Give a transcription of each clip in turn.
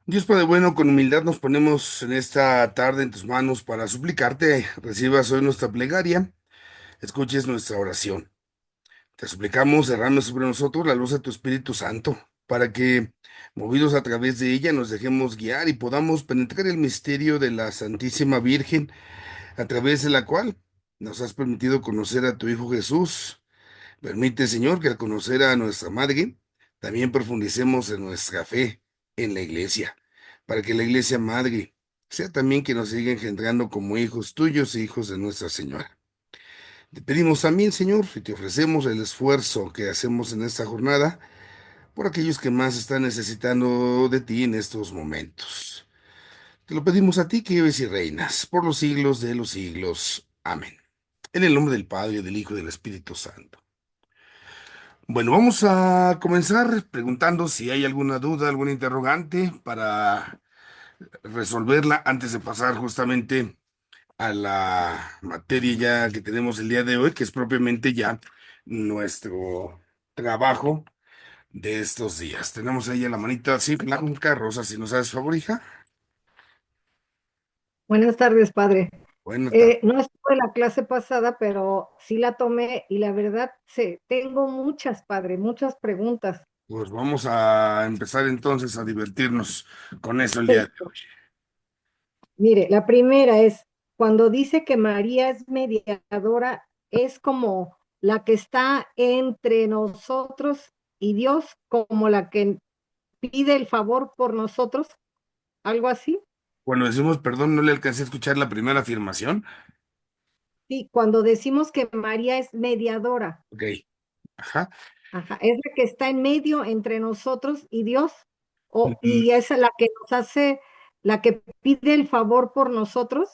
Dios Padre bueno, con humildad nos ponemos en esta tarde en tus manos para suplicarte, recibas hoy nuestra plegaria, escuches nuestra oración. Te suplicamos, derrame sobre nosotros la luz de tu Espíritu Santo, para que, movidos a través de ella, nos dejemos guiar y podamos penetrar el misterio de la Santísima Virgen, a través de la cual nos has permitido conocer a tu Hijo Jesús. Permite, Señor, que al conocer a nuestra Madre, también profundicemos en nuestra fe en la Iglesia, para que la Iglesia Madre sea también que nos siga engendrando como hijos tuyos e hijos de Nuestra Señora. Te pedimos también, Señor, y te ofrecemos el esfuerzo que hacemos en esta jornada por aquellos que más están necesitando de ti en estos momentos. Te lo pedimos a ti que vives y reinas por los siglos de los siglos. Amén. En el nombre del Padre, del Hijo y del Espíritu Santo. Bueno, vamos a comenzar preguntando si hay alguna duda, alguna interrogante para resolverla antes de pasar justamente a la materia ya que tenemos el día de hoy, que es propiamente ya nuestro trabajo de estos días. Tenemos ahí en la manita así blanca, rosa, si nos haces favor, hija. Buenas tardes, padre. Bueno, está. No estuve en la clase pasada, pero sí la tomé y la verdad, tengo muchas, padre, muchas preguntas. Pues vamos a empezar entonces a divertirnos con eso el día de hoy. Mire, la primera es, cuando dice que María es mediadora, es como la que está entre nosotros y Dios, como la que pide el favor por nosotros, algo así. Bueno, decimos, perdón, no le alcancé a escuchar la primera afirmación. Sí, cuando decimos que María es mediadora. Ok, ajá. Ajá, es la que está en medio entre nosotros y Dios, Mm, y es la que nos hace, la que pide el favor por nosotros.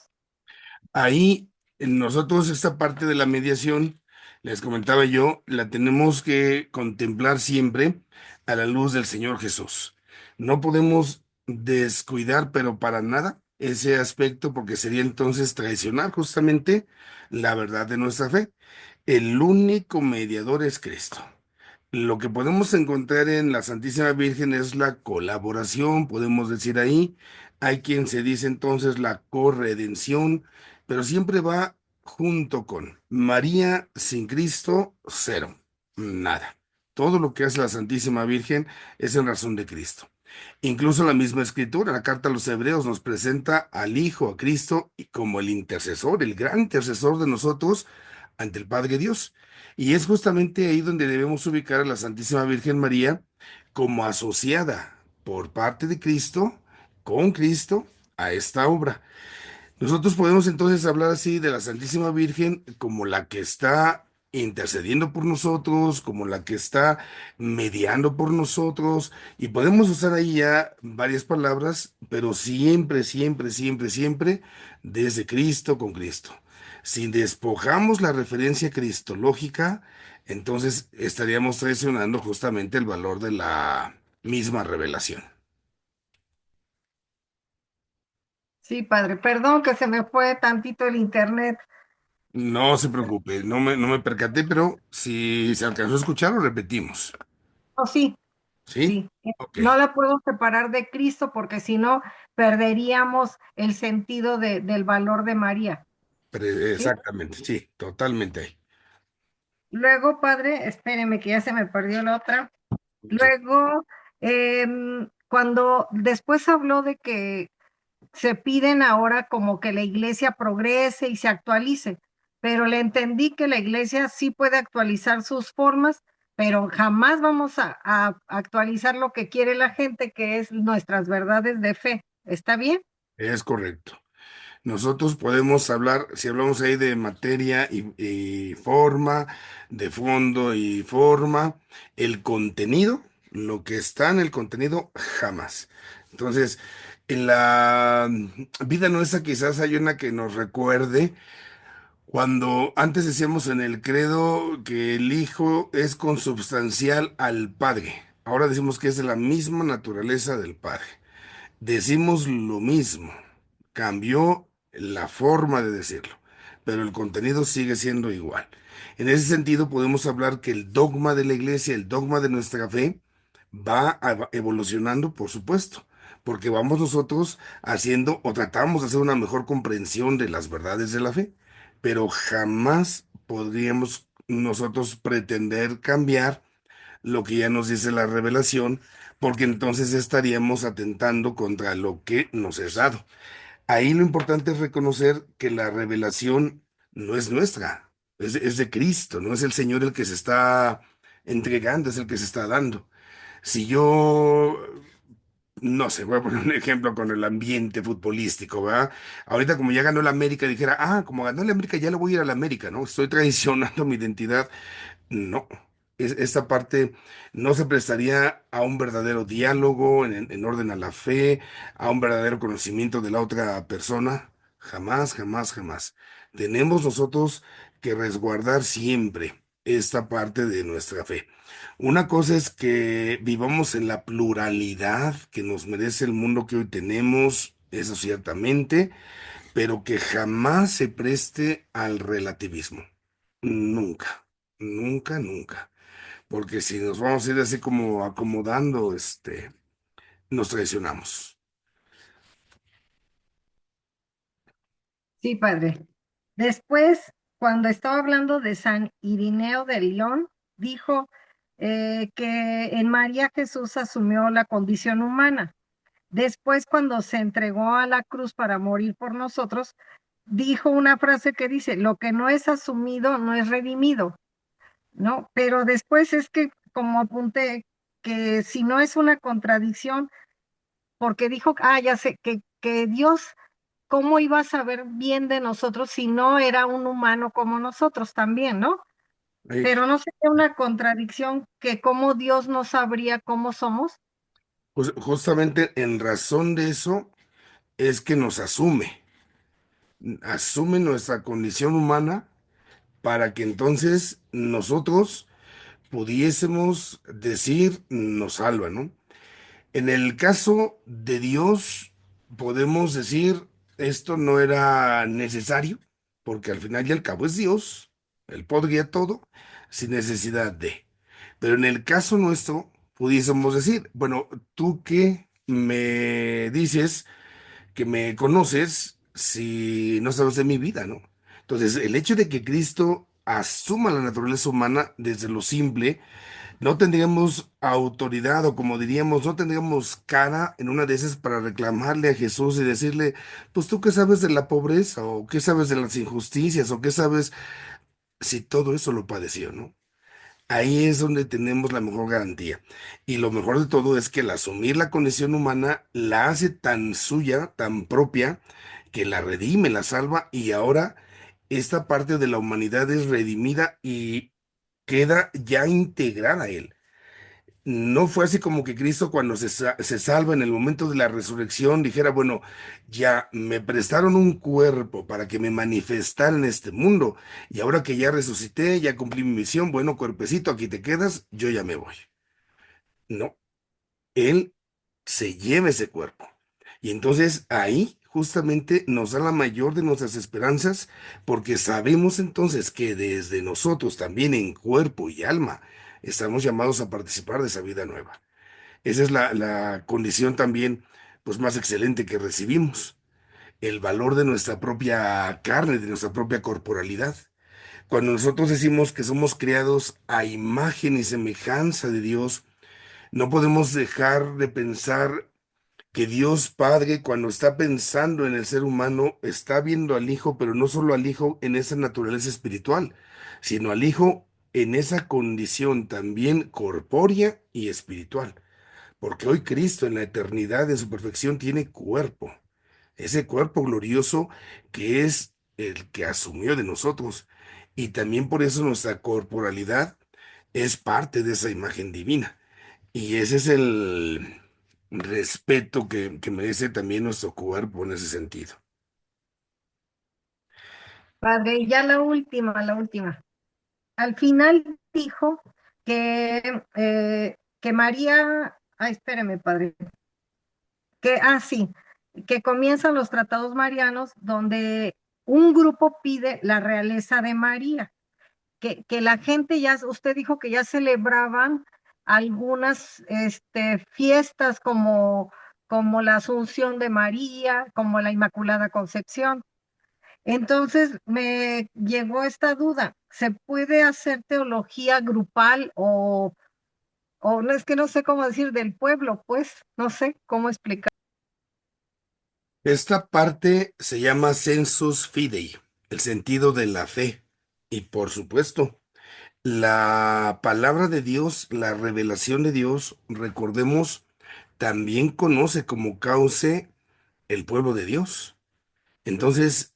Ahí nosotros esta parte de la mediación, les comentaba yo, la tenemos que contemplar siempre a la luz del Señor Jesús. No podemos descuidar, pero para nada, ese aspecto, porque sería entonces traicionar justamente la verdad de nuestra fe. El único mediador es Cristo. Lo que podemos encontrar en la Santísima Virgen es la colaboración, podemos decir ahí. Hay quien se dice entonces la corredención, pero siempre va junto con María sin Cristo, cero, nada. Todo lo que hace la Santísima Virgen es en razón de Cristo. Incluso la misma Escritura, la carta a los Hebreos, nos presenta al Hijo, a Cristo, y como el intercesor, el gran intercesor de nosotros ante el Padre Dios. Y es justamente ahí donde debemos ubicar a la Santísima Virgen María como asociada por parte de Cristo, con Cristo, a esta obra. Nosotros podemos entonces hablar así de la Santísima Virgen como la que está intercediendo por nosotros, como la que está mediando por nosotros, y podemos usar ahí ya varias palabras, pero siempre, siempre, siempre, siempre desde Cristo con Cristo. Si despojamos la referencia cristológica, entonces estaríamos traicionando justamente el valor de la misma revelación. Sí, padre, perdón que se me fue tantito el internet. No se preocupe, no me percaté, pero si se alcanzó a escuchar, lo repetimos. Oh, sí, ¿Sí? sí. Ok, No la puedo separar de Cristo porque si no perderíamos el sentido del valor de María. ¿Sí? exactamente, sí, totalmente ahí. Luego, padre, espéreme que ya se me perdió la otra. Sí. Luego, cuando después habló de que se piden ahora como que la iglesia progrese y se actualice, pero le entendí que la iglesia sí puede actualizar sus formas, pero jamás vamos a actualizar lo que quiere la gente, que es nuestras verdades de fe. ¿Está bien? Es correcto. Nosotros podemos hablar, si hablamos ahí de materia y forma, de fondo y forma, el contenido, lo que está en el contenido, jamás. Entonces, en la vida nuestra quizás hay una que nos recuerde cuando antes decíamos en el credo que el Hijo es consubstancial al Padre. Ahora decimos que es de la misma naturaleza del Padre. Decimos lo mismo, cambió la forma de decirlo, pero el contenido sigue siendo igual. En ese sentido, podemos hablar que el dogma de la iglesia, el dogma de nuestra fe, va evolucionando, por supuesto. porque vamos nosotros haciendo o tratamos de hacer una mejor comprensión de las verdades de la fe, pero jamás podríamos nosotros pretender cambiar lo que ya nos dice la revelación, porque entonces estaríamos atentando contra lo que nos es dado. Ahí lo importante es reconocer que la revelación no es nuestra, es de Cristo, no es el Señor el que se está entregando, es el que se está dando. Si yo, no sé, voy a poner un ejemplo con el ambiente futbolístico, ¿verdad? Ahorita como ya ganó el América, dijera, ah, como ganó el América, ya le voy a ir al América, ¿no? Estoy traicionando mi identidad. No, esta parte no se prestaría a un verdadero diálogo en orden a la fe, a un verdadero conocimiento de la otra persona. Jamás, jamás, jamás. Tenemos nosotros que resguardar siempre esta parte de nuestra fe. Una cosa es que vivamos en la pluralidad que nos merece el mundo que hoy tenemos, eso ciertamente, pero que jamás se preste al relativismo. Nunca, nunca, nunca. Porque si nos vamos a ir así como acomodando, nos traicionamos. Sí, padre. Después, cuando estaba hablando de San Irineo de León, dijo que en María Jesús asumió la condición humana. Después, cuando se entregó a la cruz para morir por nosotros, dijo una frase que dice, lo que no es asumido no es redimido, ¿no? Pero después es que, como apunté, que si no es una contradicción, porque dijo, ah, ya sé, que Dios, ¿cómo iba a saber bien de nosotros si no era un humano como nosotros también, ¿no? Eh, Pero no sería una contradicción que cómo Dios no sabría cómo somos. Justamente en razón de eso es que nos asume nuestra condición humana para que entonces nosotros pudiésemos decir nos salva, ¿no? En el caso de Dios, podemos decir, esto no era necesario, porque al final y al cabo es Dios, Él podría todo sin necesidad de. Pero en el caso nuestro, pudiésemos decir, bueno, tú qué me dices que me conoces si no sabes de mi vida, ¿no? Entonces, el hecho de que Cristo asuma la naturaleza humana desde lo simple, no tendríamos autoridad o como diríamos, no tendríamos cara en una de esas para reclamarle a Jesús y decirle, pues tú qué sabes de la pobreza o qué sabes de las injusticias o qué sabes si todo eso lo padeció, ¿no? Ahí es donde tenemos la mejor garantía. Y lo mejor de todo es que el asumir la condición humana la hace tan suya, tan propia, que la redime, la salva y ahora esta parte de la humanidad es redimida y queda ya integrada a él. No fue así como que Cristo cuando se salva en el momento de la resurrección dijera, bueno, ya me prestaron un cuerpo para que me manifestara en este mundo y ahora que ya resucité, ya cumplí mi misión, bueno, cuerpecito, aquí te quedas, yo ya me voy. No, Él se lleva ese cuerpo. Y entonces ahí justamente nos da la mayor de nuestras esperanzas porque sabemos entonces que desde nosotros también en cuerpo y alma estamos llamados a participar de esa vida nueva. Esa es la condición también, pues, más excelente que recibimos. El valor de nuestra propia carne, de nuestra propia corporalidad. Cuando nosotros decimos que somos creados a imagen y semejanza de Dios, no podemos dejar de pensar que Dios Padre, cuando está pensando en el ser humano, está viendo al Hijo, pero no solo al Hijo en esa naturaleza espiritual, sino al Hijo en esa condición también corpórea y espiritual. Porque hoy Cristo en la eternidad, en su perfección, tiene cuerpo. Ese cuerpo glorioso que es el que asumió de nosotros. Y también por eso nuestra corporalidad es parte de esa imagen divina. Y ese es el respeto que merece también nuestro cuerpo en ese sentido. Padre, y ya la última, la última. Al final dijo que María, ay, espéreme, padre, sí, que comienzan los tratados marianos donde un grupo pide la realeza de María, que la gente ya, usted dijo que ya celebraban algunas fiestas como como la Asunción de María, como la Inmaculada Concepción. Entonces me llegó esta duda, ¿se puede hacer teología grupal o no es que no sé cómo decir del pueblo, pues no sé cómo explicar? Esta parte se llama sensus fidei, el sentido de la fe. Y por supuesto, la palabra de Dios, la revelación de Dios, recordemos, también conoce como cauce el pueblo de Dios. Entonces,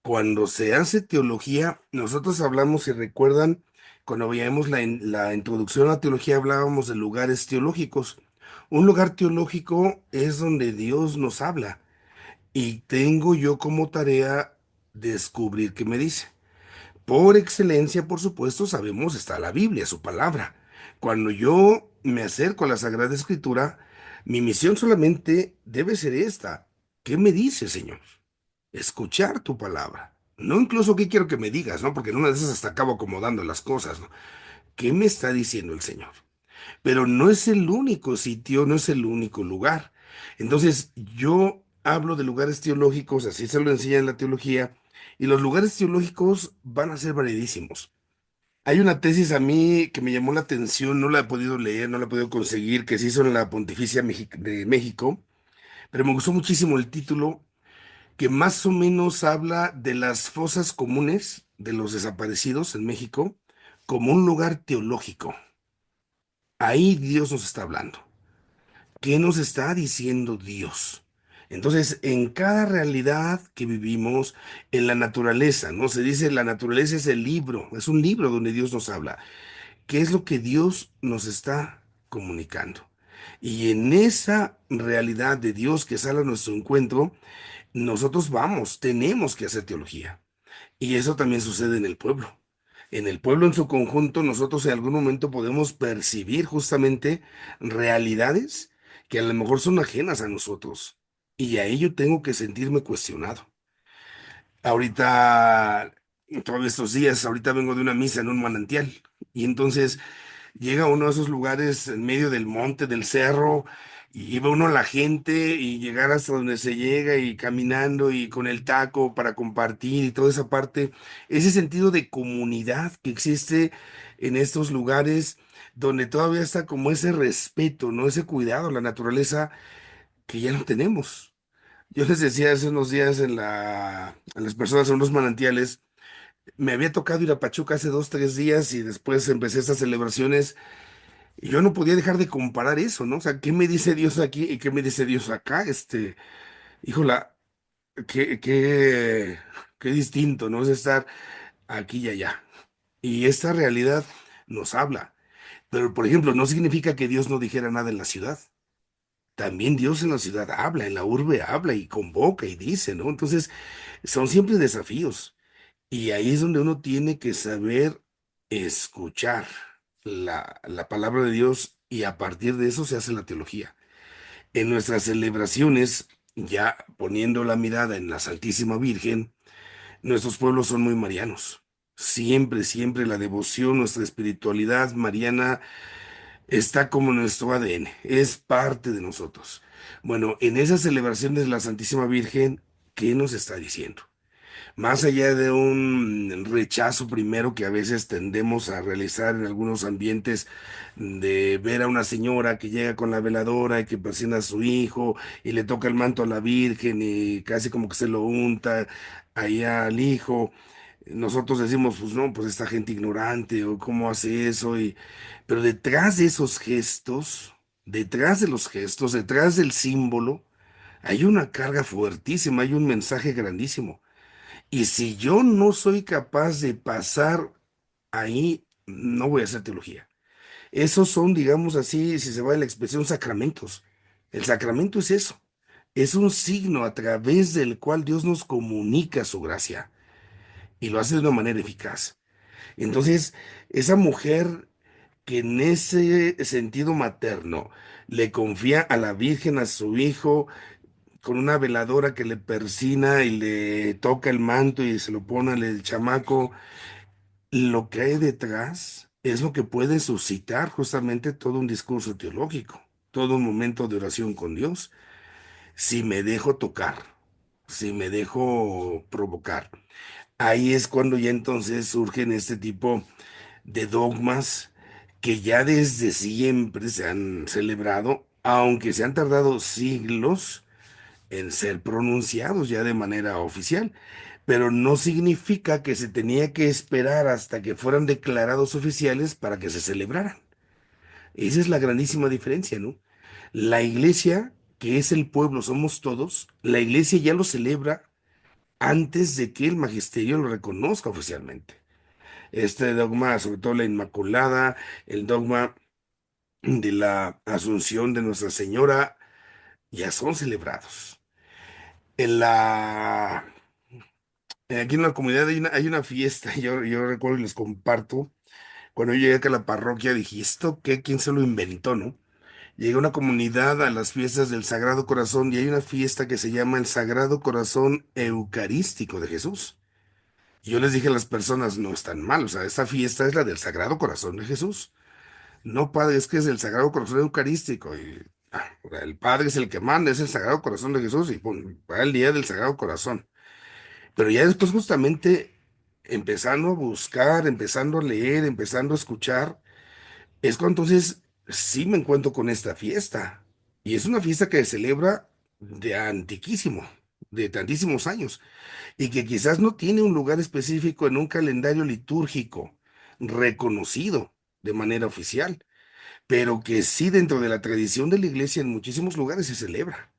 cuando se hace teología, nosotros hablamos, si recuerdan, cuando veíamos la introducción a la teología, hablábamos de lugares teológicos. Un lugar teológico es donde Dios nos habla y tengo yo como tarea descubrir qué me dice. Por excelencia, por supuesto, sabemos está la Biblia, su palabra. Cuando yo me acerco a la Sagrada Escritura, mi misión solamente debe ser esta. ¿Qué me dice, Señor? Escuchar tu palabra. No incluso qué quiero que me digas, ¿no? Porque en una de esas hasta acabo acomodando las cosas, ¿no? ¿Qué me está diciendo el Señor? Pero no es el único sitio, no es el único lugar. Entonces, yo hablo de lugares teológicos, así se lo enseña en la teología, y los lugares teológicos van a ser variedísimos. Hay una tesis a mí que me llamó la atención, no la he podido leer, no la he podido conseguir, que se hizo en la Pontificia de México, pero me gustó muchísimo el título, que más o menos habla de las fosas comunes de los desaparecidos en México como un lugar teológico. Ahí Dios nos está hablando. ¿Qué nos está diciendo Dios? Entonces, en cada realidad que vivimos, en la naturaleza, ¿no? Se dice la naturaleza es el libro, es un libro donde Dios nos habla. ¿Qué es lo que Dios nos está comunicando? Y en esa realidad de Dios que sale a nuestro encuentro, nosotros vamos, tenemos que hacer teología. Y eso también sucede en el pueblo. En el pueblo en su conjunto, nosotros en algún momento podemos percibir justamente realidades que a lo mejor son ajenas a nosotros. Y a ello tengo que sentirme cuestionado. Ahorita, todos estos días, ahorita vengo de una misa en un manantial. Y entonces llega uno a esos lugares en medio del monte, del cerro, y ve uno a la gente y llegar hasta donde se llega y caminando y con el taco para compartir y toda esa parte, ese sentido de comunidad que existe en estos lugares donde todavía está como ese respeto, ¿no? Ese cuidado a la naturaleza que ya no tenemos. Yo les decía hace unos días a las personas en unos manantiales, me había tocado ir a Pachuca hace 2, 3 días y después empecé estas celebraciones y yo no podía dejar de comparar eso, ¿no? O sea, ¿qué me dice Dios aquí y qué me dice Dios acá? Híjola, qué, qué, qué distinto, ¿no? Es estar aquí y allá. Y esta realidad nos habla. Pero, por ejemplo, no significa que Dios no dijera nada en la ciudad. También Dios en la ciudad habla, en la urbe habla y convoca y dice, ¿no? Entonces, son siempre desafíos. Y ahí es donde uno tiene que saber escuchar la palabra de Dios y a partir de eso se hace la teología. En nuestras celebraciones, ya poniendo la mirada en la Santísima Virgen, nuestros pueblos son muy marianos. Siempre, siempre la devoción, nuestra espiritualidad mariana está como nuestro ADN, es parte de nosotros. Bueno, en esas celebraciones de la Santísima Virgen, ¿qué nos está diciendo? Más allá de un rechazo primero que a veces tendemos a realizar en algunos ambientes de ver a una señora que llega con la veladora y que persina a su hijo y le toca el manto a la Virgen y casi como que se lo unta ahí al hijo. Nosotros decimos, pues no, pues esta gente ignorante o cómo hace eso pero detrás de esos gestos, detrás de los gestos, detrás del símbolo, hay una carga fuertísima, hay un mensaje grandísimo. Y si yo no soy capaz de pasar ahí, no voy a hacer teología. Esos son, digamos así, si se va de la expresión, sacramentos. El sacramento es eso. Es un signo a través del cual Dios nos comunica su gracia y lo hace de una manera eficaz. Entonces, esa mujer que en ese sentido materno le confía a la Virgen, a su hijo, con una veladora que le persina y le toca el manto y se lo pone al chamaco, lo que hay detrás es lo que puede suscitar justamente todo un discurso teológico, todo un momento de oración con Dios. si me dejo tocar, si me dejo provocar. Ahí es cuando ya entonces surgen este tipo de dogmas que ya desde siempre se han celebrado, aunque se han tardado siglos en ser pronunciados ya de manera oficial, pero no significa que se tenía que esperar hasta que fueran declarados oficiales para que se celebraran. Esa es la grandísima diferencia, ¿no? La iglesia, que es el pueblo, somos todos, la iglesia ya lo celebra antes de que el magisterio lo reconozca oficialmente. Este dogma, sobre todo la Inmaculada, el dogma de la Asunción de Nuestra Señora, ya son celebrados. En la, aquí en la comunidad hay una fiesta, yo recuerdo y les comparto, cuando yo llegué acá a la parroquia dije, ¿esto qué? ¿Quién se lo inventó, no? Llegué a una comunidad a las fiestas del Sagrado Corazón y hay una fiesta que se llama el Sagrado Corazón Eucarístico de Jesús. Y yo les dije a las personas, no están mal, o sea, esta fiesta es la del Sagrado Corazón de Jesús. No, padre, es que es el Sagrado Corazón Eucarístico. Y, o sea, el Padre es el que manda, es el Sagrado Corazón de Jesús y pum, va el día del Sagrado Corazón. Pero ya después justamente empezando a buscar, empezando a leer, empezando a escuchar, es cuando entonces sí me encuentro con esta fiesta. Y es una fiesta que se celebra de antiquísimo, de tantísimos años, y que quizás no tiene un lugar específico en un calendario litúrgico reconocido de manera oficial, pero que sí dentro de la tradición de la iglesia en muchísimos lugares se celebra.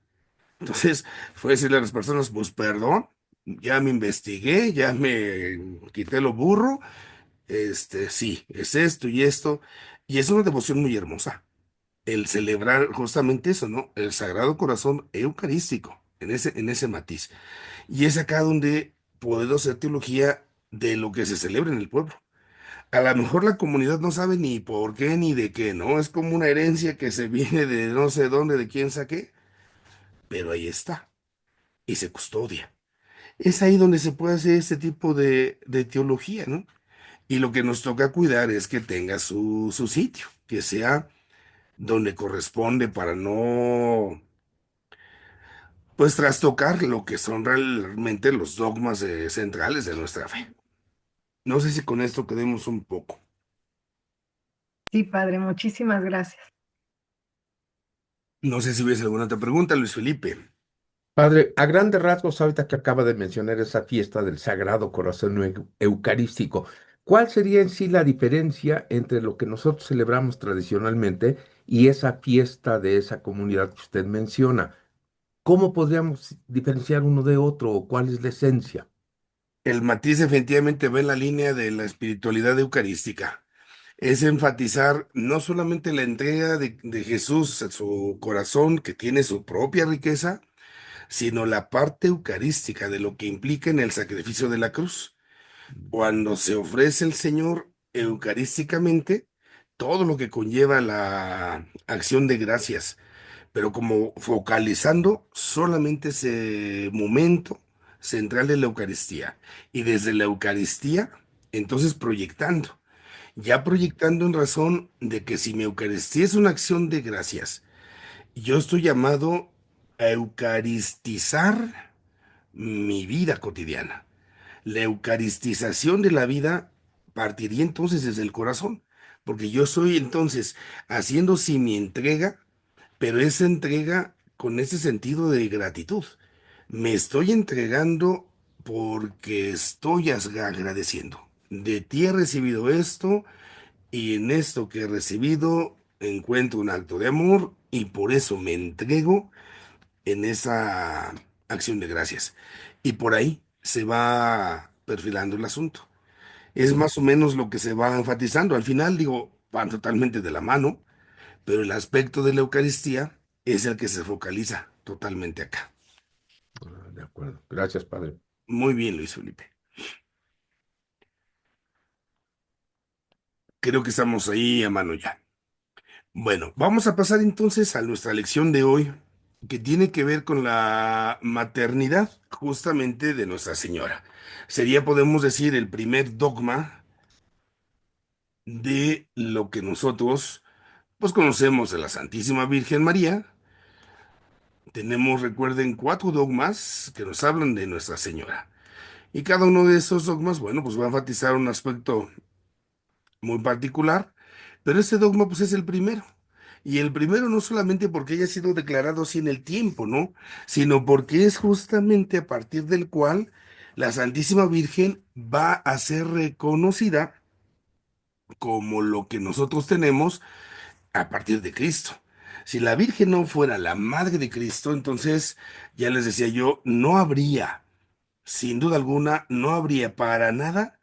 Entonces, fue decirle a las personas, pues perdón, ya me investigué, ya me quité lo burro, sí, es esto y esto, y es una devoción muy hermosa, el celebrar justamente eso, ¿no? El Sagrado Corazón Eucarístico, en ese matiz. Y es acá donde puedo hacer teología de lo que se celebra en el pueblo. A lo mejor la comunidad no sabe ni por qué ni de qué, ¿no? Es como una herencia que se viene de no sé dónde, de quién saqué, pero ahí está y se custodia. Es ahí donde se puede hacer este tipo de teología, ¿no? Y lo que nos toca cuidar es que tenga su sitio, que sea donde corresponde para no, pues, trastocar lo que son realmente los dogmas centrales de nuestra fe. No sé si con esto quedemos un poco. Sí, padre, muchísimas gracias. No sé si hubiese alguna otra pregunta, Luis Felipe. Padre, a grandes rasgos, ahorita que acaba de mencionar esa fiesta del Sagrado Corazón Eucarístico, ¿cuál sería en sí la diferencia entre lo que nosotros celebramos tradicionalmente y esa fiesta de esa comunidad que usted menciona? ¿Cómo podríamos diferenciar uno de otro o cuál es la esencia? El matiz definitivamente va en la línea de la espiritualidad eucarística. Es enfatizar no solamente la entrega de Jesús a su corazón, que tiene su propia riqueza, sino la parte eucarística de lo que implica en el sacrificio de la cruz. Cuando se ofrece el Señor eucarísticamente, todo lo que conlleva la acción de gracias, pero como focalizando solamente ese momento central de la Eucaristía. Y desde la Eucaristía, entonces proyectando, ya proyectando en razón de que si mi Eucaristía es una acción de gracias, yo estoy llamado a eucaristizar mi vida cotidiana. La eucaristización de la vida partiría entonces desde el corazón, porque yo estoy entonces haciendo sí mi entrega, pero esa entrega con ese sentido de gratitud. Me estoy entregando porque estoy agradeciendo. De ti he recibido esto y en esto que he recibido encuentro un acto de amor y por eso me entrego en esa acción de gracias. Y por ahí se va perfilando el asunto. Es más o menos lo que se va enfatizando. Al final, digo, van totalmente de la mano, pero el aspecto de la Eucaristía es el que se focaliza totalmente acá. De acuerdo. Gracias, Padre. Muy bien, Luis Felipe. Creo que estamos ahí a mano ya. Bueno, vamos a pasar entonces a nuestra lección de hoy, que tiene que ver con la maternidad justamente de Nuestra Señora. Sería, podemos decir, el primer dogma de lo que nosotros pues conocemos de la Santísima Virgen María, tenemos, recuerden, 4 dogmas que nos hablan de Nuestra Señora. Y cada uno de esos dogmas, bueno, pues va a enfatizar un aspecto muy particular, pero este dogma pues es el primero. Y el primero no solamente porque haya sido declarado así en el tiempo, ¿no? Sino porque es justamente a partir del cual la Santísima Virgen va a ser reconocida como lo que nosotros tenemos a partir de Cristo. Si la Virgen no fuera la Madre de Cristo, entonces, ya les decía yo, no habría, sin duda alguna, no habría para nada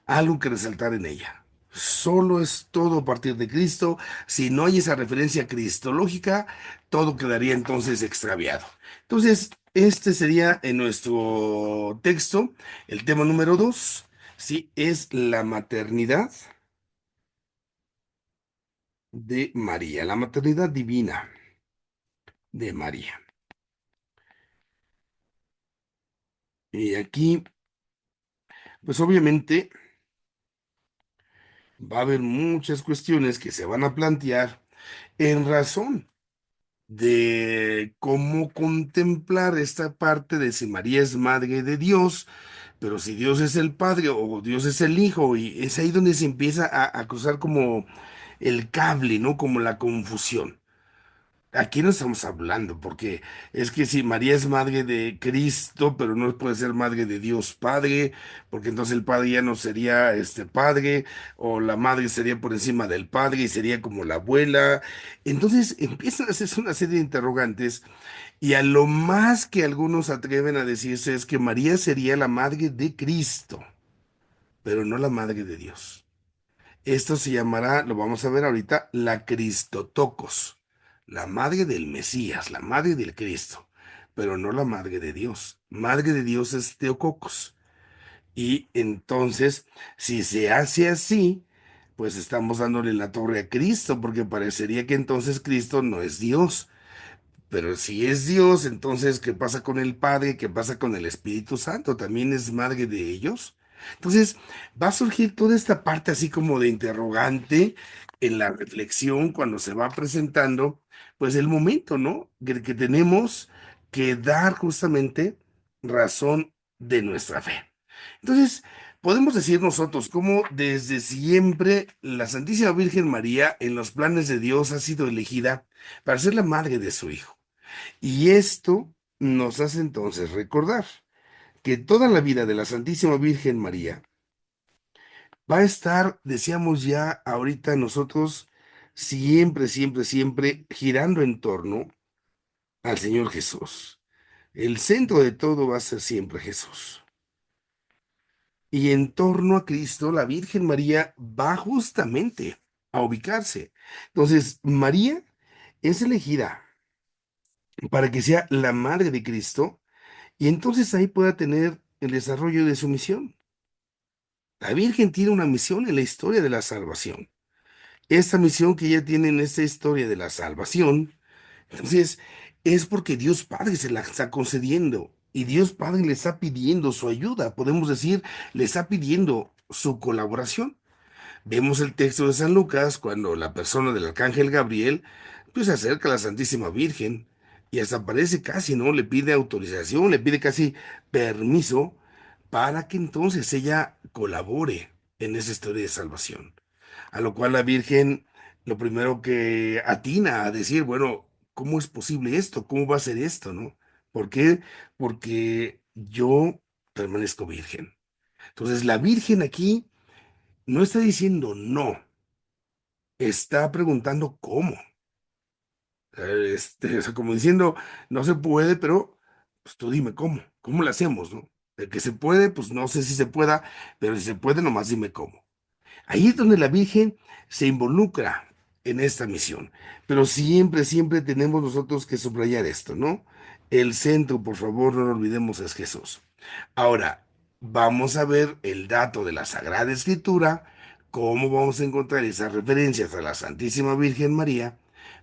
algo que resaltar en ella. Solo es todo a partir de Cristo. Si no hay esa referencia cristológica, todo quedaría entonces extraviado. Entonces, este sería en nuestro texto el tema número 2, sí, es la maternidad de María, la maternidad divina de María. Y aquí, pues obviamente va a haber muchas cuestiones que se van a plantear en razón de cómo contemplar esta parte de si María es madre de Dios, pero si Dios es el Padre o Dios es el Hijo, y es ahí donde se empieza a cruzar como el cable, ¿no? Como la confusión. Aquí no estamos hablando, porque es que si María es madre de Cristo, pero no puede ser madre de Dios Padre, porque entonces el Padre ya no sería este Padre, o la madre sería por encima del Padre y sería como la abuela. Entonces empiezan a hacerse una serie de interrogantes, y a lo más que algunos atreven a decirse es que María sería la madre de Cristo, pero no la madre de Dios. Esto se llamará, lo vamos a ver ahorita, la Cristotocos, la madre del Mesías, la madre del Cristo, pero no la madre de Dios. Madre de Dios es Teococos. Y entonces, si se hace así, pues estamos dándole la torre a Cristo, porque parecería que entonces Cristo no es Dios. Pero si es Dios, entonces, ¿qué pasa con el Padre? ¿Qué pasa con el Espíritu Santo? ¿También es madre de ellos? Entonces, va a surgir toda esta parte así como de interrogante en la reflexión cuando se va presentando, pues el momento, ¿no? Que tenemos que dar justamente razón de nuestra fe. Entonces, podemos decir nosotros cómo desde siempre la Santísima Virgen María en los planes de Dios ha sido elegida para ser la madre de su Hijo. Y esto nos hace entonces recordar que toda la vida de la Santísima Virgen María va a estar, decíamos ya ahorita nosotros, siempre, siempre, siempre girando en torno al Señor Jesús. El centro de todo va a ser siempre Jesús. Y en torno a Cristo, la Virgen María va justamente a ubicarse. Entonces, María es elegida para que sea la madre de Cristo, y entonces ahí pueda tener el desarrollo de su misión. La Virgen tiene una misión en la historia de la salvación. Esta misión que ella tiene en esta historia de la salvación, entonces es porque Dios Padre se la está concediendo y Dios Padre le está pidiendo su ayuda, podemos decir, le está pidiendo su colaboración. Vemos el texto de San Lucas cuando la persona del arcángel Gabriel pues se acerca a la Santísima Virgen y hasta parece casi, ¿no? Le pide autorización, le pide casi permiso para que entonces ella colabore en esa historia de salvación. A lo cual la Virgen lo primero que atina a decir, bueno, ¿cómo es posible esto? ¿Cómo va a ser esto, no? ¿Por qué? Porque yo permanezco virgen. Entonces la Virgen aquí no está diciendo no, está preguntando cómo. O sea, como diciendo, no se puede, pero pues tú dime cómo lo hacemos, ¿no? De que se puede, pues no sé si se pueda, pero si se puede, nomás dime cómo. Ahí es donde la Virgen se involucra en esta misión. Pero siempre, siempre tenemos nosotros que subrayar esto, ¿no? El centro, por favor, no lo olvidemos, es Jesús. Ahora, vamos a ver el dato de la Sagrada Escritura, cómo vamos a encontrar esas referencias a la Santísima Virgen María,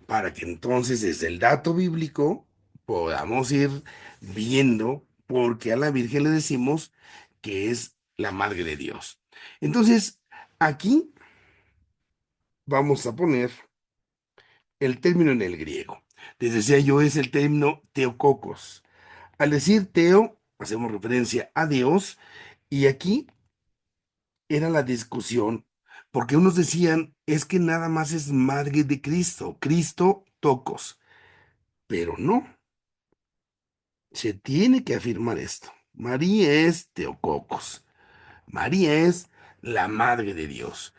para que entonces desde el dato bíblico podamos ir viendo por qué a la Virgen le decimos que es la Madre de Dios. Entonces, aquí vamos a poner el término en el griego. te decía yo, es el término teococos. Al decir teo, hacemos referencia a Dios, y aquí era la discusión, porque unos decían, es que nada más es madre de Cristo, Cristo tocos, pero no, se tiene que afirmar esto. María es teococos, María es la madre de Dios.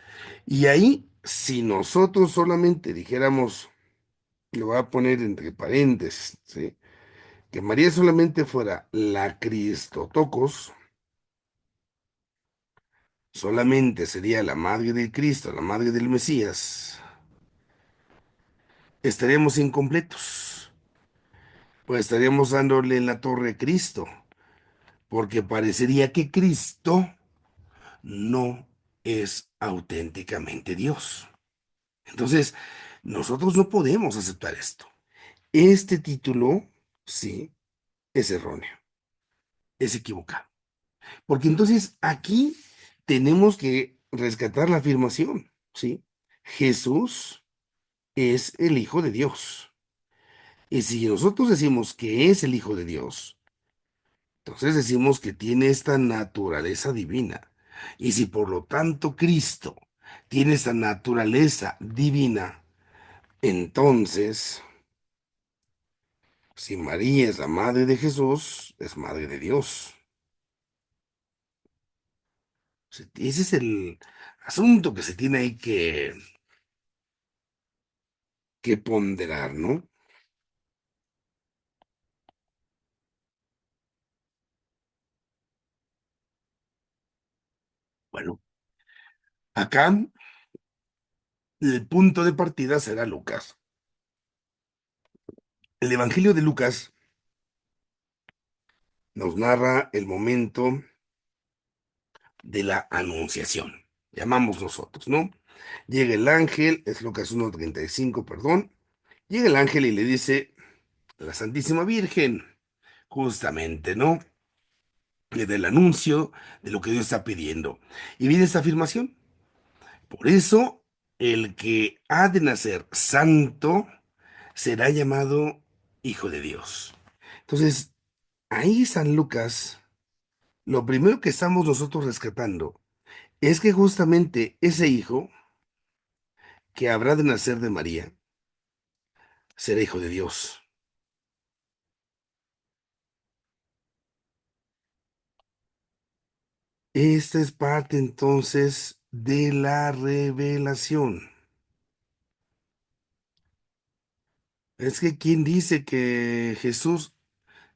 Y ahí, si nosotros solamente dijéramos, lo voy a poner entre paréntesis, ¿sí? Que María solamente fuera la Cristotocos, solamente sería la madre de Cristo, la madre del Mesías, estaríamos incompletos, pues estaríamos dándole en la torre a Cristo, porque parecería que Cristo no es auténticamente Dios. Entonces, nosotros no podemos aceptar esto. Este título, sí, es erróneo, es equivocado. Porque entonces aquí tenemos que rescatar la afirmación, ¿sí? Jesús es el Hijo de Dios. Y si nosotros decimos que es el Hijo de Dios, entonces decimos que tiene esta naturaleza divina. Y si por lo tanto Cristo tiene esta naturaleza divina, entonces, si María es la madre de Jesús, es madre de Dios. Ese es el asunto que se tiene ahí que ponderar, ¿no? Bueno, acá el punto de partida será Lucas. El Evangelio de Lucas nos narra el momento de la anunciación, llamamos nosotros, ¿no? Llega el ángel, es Lucas 1:35, perdón. Llega el ángel y le dice a la Santísima Virgen, justamente, ¿no? Le da el anuncio de lo que Dios está pidiendo. Y viene esta afirmación. Por eso, el que ha de nacer santo será llamado Hijo de Dios. Entonces, ahí San Lucas, lo primero que estamos nosotros rescatando es que justamente ese hijo que habrá de nacer de María será hijo de Dios. Esta es parte entonces de la revelación. Es que ¿quién dice que Jesús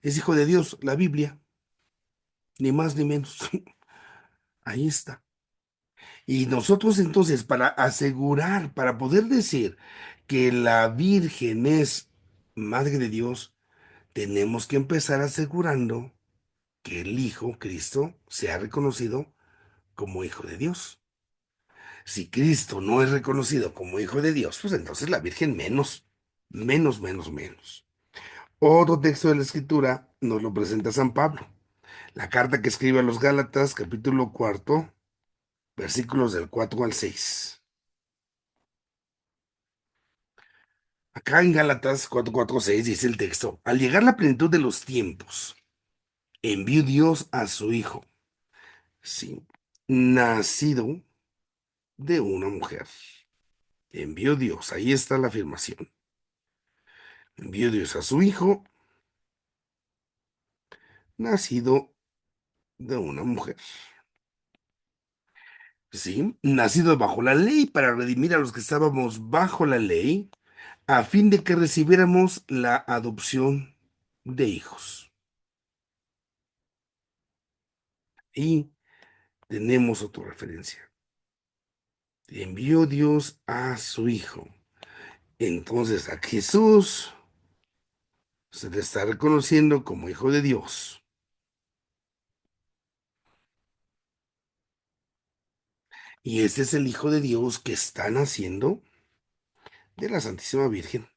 es hijo de Dios? La Biblia, ni más ni menos. Ahí está. Y nosotros entonces, para asegurar, para poder decir que la Virgen es Madre de Dios, tenemos que empezar asegurando que el Hijo, Cristo, sea reconocido como Hijo de Dios. Si Cristo no es reconocido como Hijo de Dios, pues entonces la Virgen menos, menos, menos, menos. Otro texto de la Escritura nos lo presenta San Pablo. La carta que escribe a los Gálatas, capítulo cuarto, versículos del 4 al 6. Acá en Gálatas 4:4-6 dice el texto, al llegar la plenitud de los tiempos, envió Dios a su Hijo, sí, nacido de una mujer. Envió Dios, ahí está la afirmación. Envió Dios a su Hijo, nacido de una mujer. Sí, nacido bajo la ley para redimir a los que estábamos bajo la ley, a fin de que recibiéramos la adopción de hijos. Y tenemos otra referencia. Envió Dios a su Hijo. Entonces a Jesús se le está reconociendo como Hijo de Dios. Y este es el Hijo de Dios que está naciendo de la Santísima Virgen,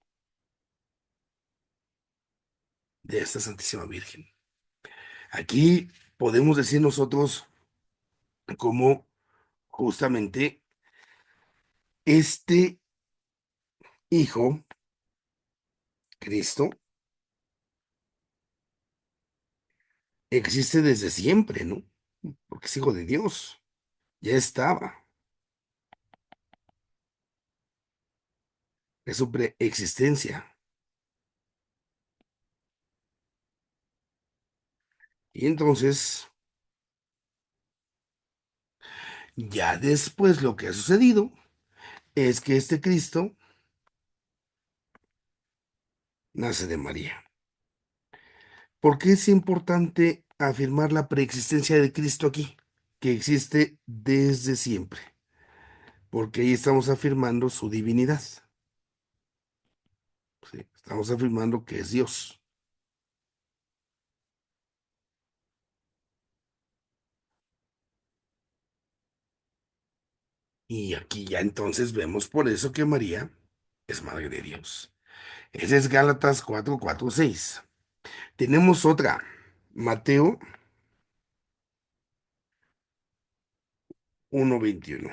de esta Santísima Virgen. Aquí podemos decir nosotros cómo justamente este Hijo Cristo existe desde siempre, ¿no? Porque es hijo de Dios, ya estaba, es su preexistencia. Y entonces, ya después lo que ha sucedido es que este Cristo nace de María. ¿Por qué es importante afirmar la preexistencia de Cristo aquí? Que existe desde siempre, porque ahí estamos afirmando su divinidad. ¿Sí? Estamos afirmando que es Dios. Y aquí ya entonces vemos por eso que María es Madre de Dios. Ese es Gálatas 4:4-6. Tenemos otra, Mateo 1:21.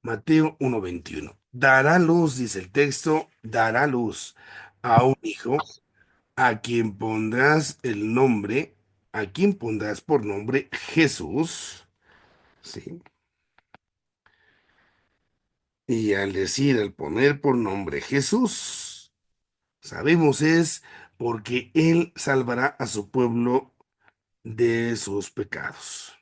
Mateo 1:21. Dará luz, dice el texto, dará luz a un hijo a quien pondrás el nombre, a quien pondrás por nombre Jesús. ¿Sí? Y al decir, al poner por nombre Jesús, sabemos es porque Él salvará a su pueblo de sus pecados.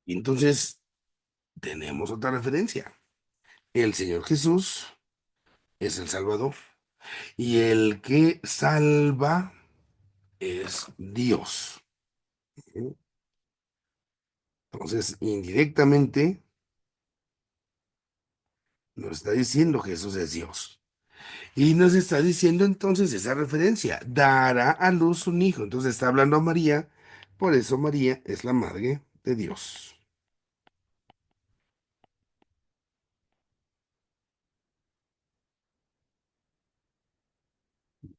Y entonces tenemos otra referencia. El Señor Jesús es el Salvador y el que salva es Dios. ¿Sí? Entonces, indirectamente nos está diciendo Jesús es Dios. Y nos está diciendo entonces esa referencia, dará a luz un hijo. Entonces está hablando a María, por eso María es la madre de Dios.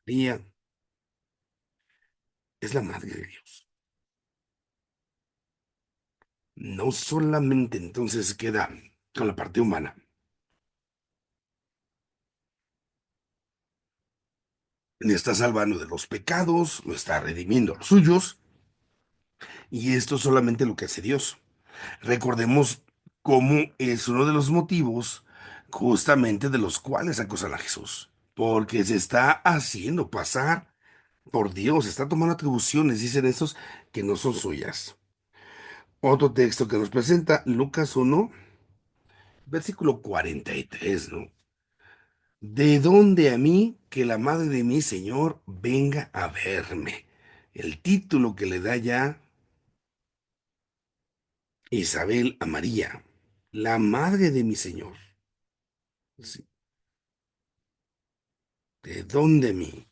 María es la madre de Dios. No solamente entonces queda con la parte humana, le está salvando de los pecados, lo está redimiendo a los suyos, y esto es solamente lo que hace Dios. Recordemos cómo es uno de los motivos justamente de los cuales acusan a Jesús, porque se está haciendo pasar por Dios, está tomando atribuciones, dicen estos, que no son suyas. Otro texto que nos presenta, Lucas 1, versículo 43, ¿no? ¿De dónde a mí que la madre de mi Señor venga a verme? El título que le da ya Isabel a María, la madre de mi Señor. Sí. ¿De dónde a mí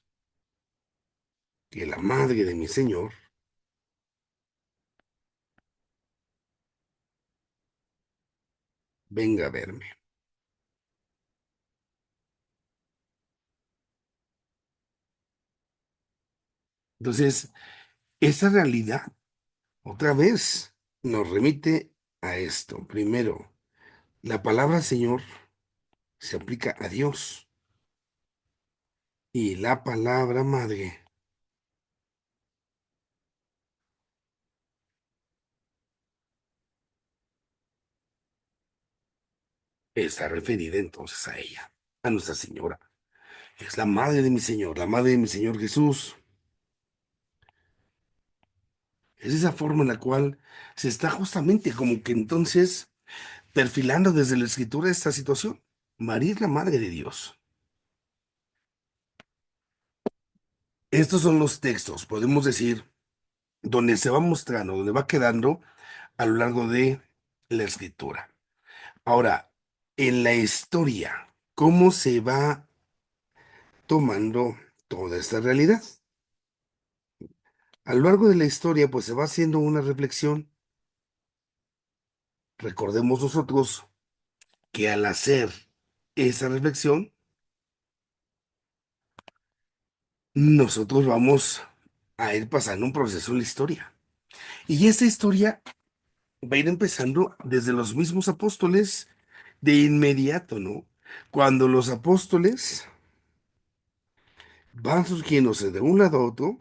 que la madre de mi Señor venga a verme? Entonces, esa realidad, otra vez, nos remite a esto. Primero, la palabra Señor se aplica a Dios y la palabra madre está referida entonces a ella, a Nuestra Señora. Es la madre de mi Señor, la madre de mi Señor Jesús. Es esa forma en la cual se está justamente como que entonces perfilando desde la escritura esta situación. María es la madre de Dios. Estos son los textos, podemos decir, donde se va mostrando, donde va quedando a lo largo de la escritura. Ahora, en la historia, ¿cómo se va tomando toda esta realidad? A lo largo de la historia, pues se va haciendo una reflexión. Recordemos nosotros que al hacer esa reflexión, nosotros vamos a ir pasando un proceso en la historia. Y esta historia va a ir empezando desde los mismos apóstoles de inmediato, ¿no? Cuando los apóstoles van surgiéndose de un lado a otro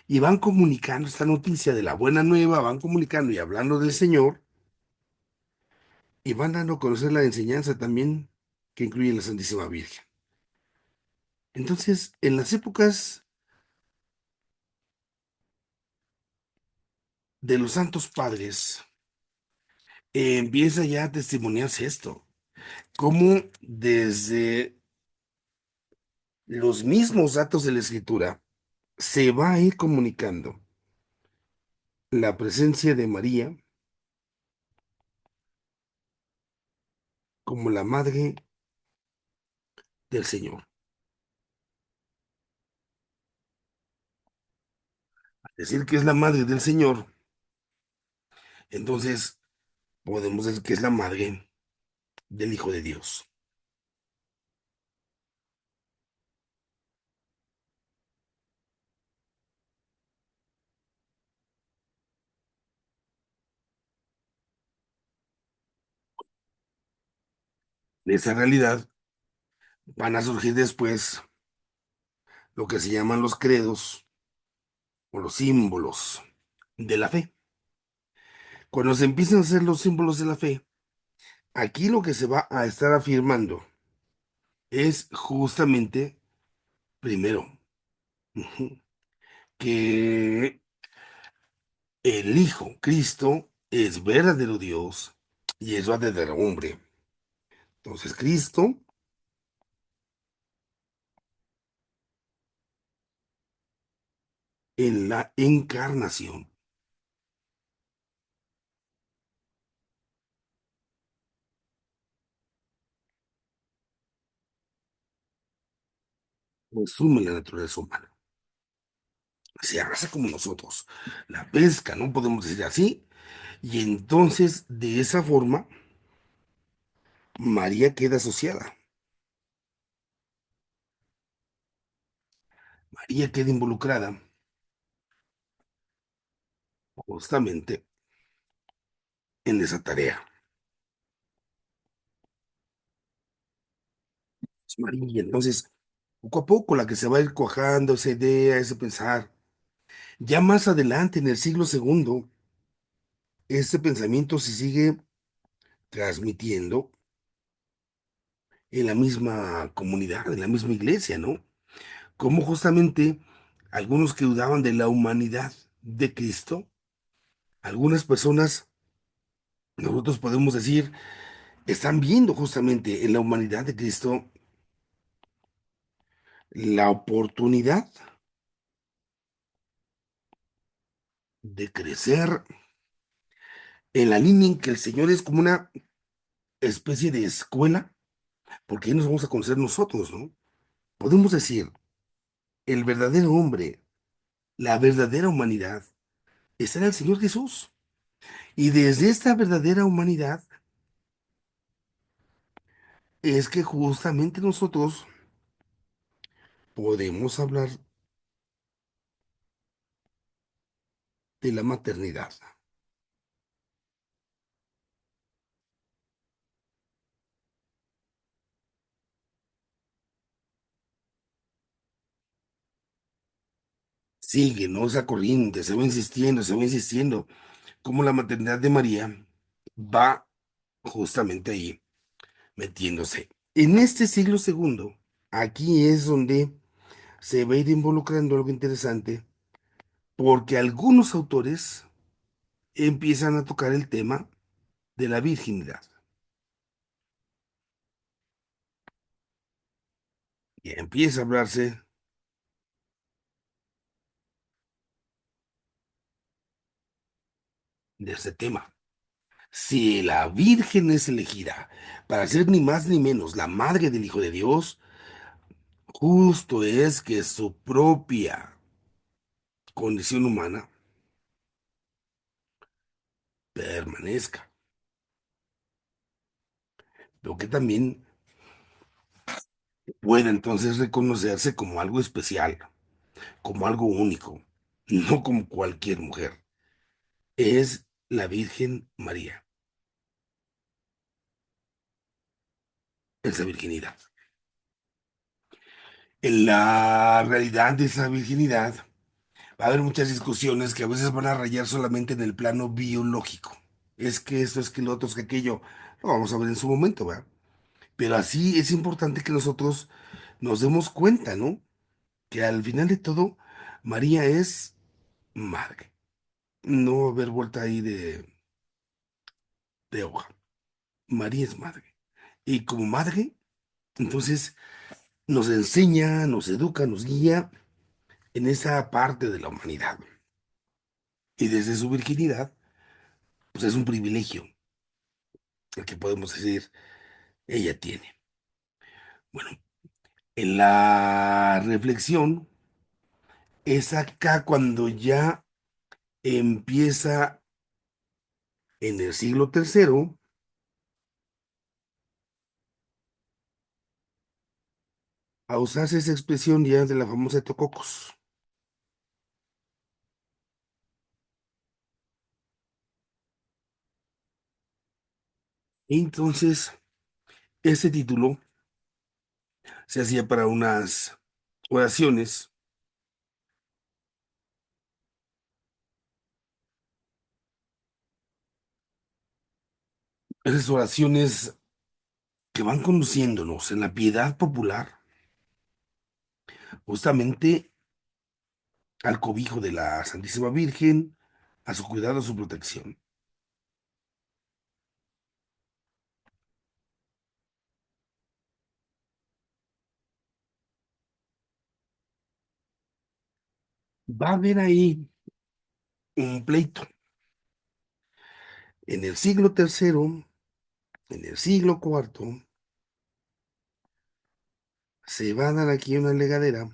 y van comunicando esta noticia de la buena nueva, van comunicando y hablando del Señor y van dando a conocer la enseñanza también que incluye la Santísima Virgen. Entonces, en las épocas de los santos padres, empieza ya a testimoniarse esto, cómo desde los mismos datos de la Escritura se va a ir comunicando la presencia de María como la madre del Señor. Decir que es la madre del Señor, entonces podemos decir que es la madre del Hijo de Dios. De esa realidad van a surgir después lo que se llaman los credos o los símbolos de la fe. Cuando se empiezan a hacer los símbolos de la fe, aquí lo que se va a estar afirmando es justamente, primero, ujú, que el Hijo, Cristo, es verdadero Dios y es verdadero hombre. Entonces, Cristo en la encarnación asume la naturaleza humana. Se hace como nosotros. La pesca, no podemos decir así. Y entonces, de esa forma, María queda asociada. María queda involucrada justamente en esa tarea. Es María, entonces, poco a poco, la que se va a ir cuajando esa idea, ese pensar. Ya más adelante, en el siglo segundo, este pensamiento se sigue transmitiendo en la misma comunidad, en la misma iglesia, ¿no? Como justamente algunos que dudaban de la humanidad de Cristo, algunas personas, nosotros podemos decir, están viendo justamente en la humanidad de Cristo la oportunidad de crecer en la línea en que el Señor es como una especie de escuela, porque ahí nos vamos a conocer nosotros, ¿no? Podemos decir, el verdadero hombre, la verdadera humanidad, está en el Señor Jesús. Y desde esta verdadera humanidad es que justamente nosotros podemos hablar de la maternidad. Sigue, ¿no? Esa corriente, se va insistiendo, como la maternidad de María va justamente ahí metiéndose. En este siglo segundo, aquí es donde se va a ir involucrando algo interesante, porque algunos autores empiezan a tocar el tema de la virginidad. Y empieza a hablarse de este tema. Si la Virgen es elegida para ser ni más ni menos la madre del Hijo de Dios, justo es que su propia condición humana permanezca, pero que también pueda entonces reconocerse como algo especial. como algo único, no como cualquier mujer. Es la Virgen María, esa virginidad. En la realidad de esa virginidad va a haber muchas discusiones que a veces van a rayar solamente en el plano biológico. Es que esto, es que lo otro, es que aquello. Lo vamos a ver en su momento, ¿verdad? Pero así es importante que nosotros nos demos cuenta, ¿no? Que al final de todo, María es madre. No va a haber vuelta ahí de hoja. María es madre. Y como madre, entonces nos enseña, nos educa, nos guía en esa parte de la humanidad. Y desde su virginidad, pues es un privilegio el que podemos decir ella tiene. Bueno, en la reflexión es acá cuando ya empieza en el siglo tercero a usarse esa expresión ya de la famosa tococos. Entonces, ese título se hacía para unas oraciones, esas oraciones que van conduciéndonos en la piedad popular, justamente al cobijo de la Santísima Virgen, a su cuidado, a su protección. Va a haber ahí un pleito. En el siglo tercero, en el siglo cuarto, se va a dar aquí una legadera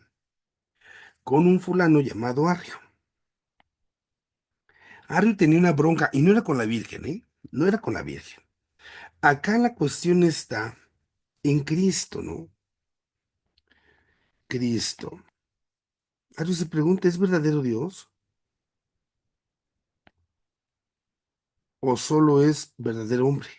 con un fulano llamado Arrio. Arrio tenía una bronca y no era con la Virgen, ¿eh? No era con la Virgen. Acá la cuestión está en Cristo, ¿no? Cristo. Arrio se pregunta, ¿es verdadero Dios o solo es verdadero hombre?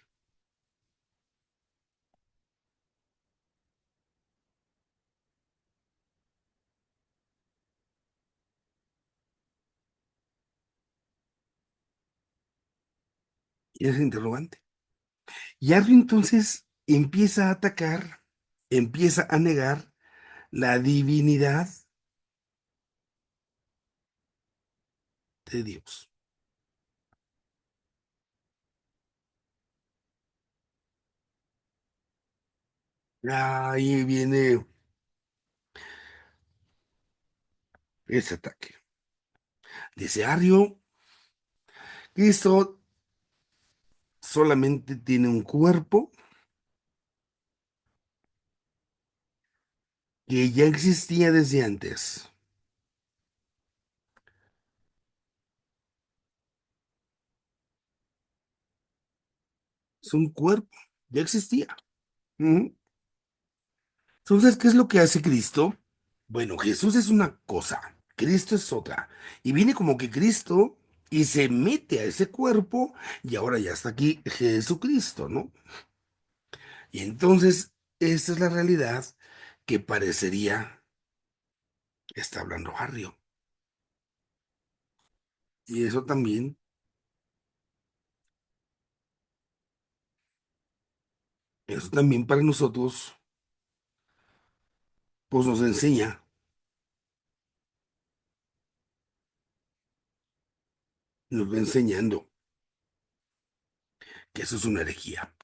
Y es el interrogante. Y Arrio entonces empieza a atacar, empieza a negar la divinidad de Dios. Ahí viene ese ataque. Dice Arrio, Cristo solamente tiene un cuerpo que ya existía desde antes. Es un cuerpo, ya existía. Ujú. Entonces, ¿qué es lo que hace Cristo? Bueno, Jesús es una cosa, Cristo es otra. Y viene como que Cristo y se mete a ese cuerpo y ahora ya está aquí Jesucristo, ¿no? Y entonces, esta es la realidad que parecería está hablando Barrio. Y eso también para nosotros, pues nos enseña, nos va enseñando que eso es una herejía.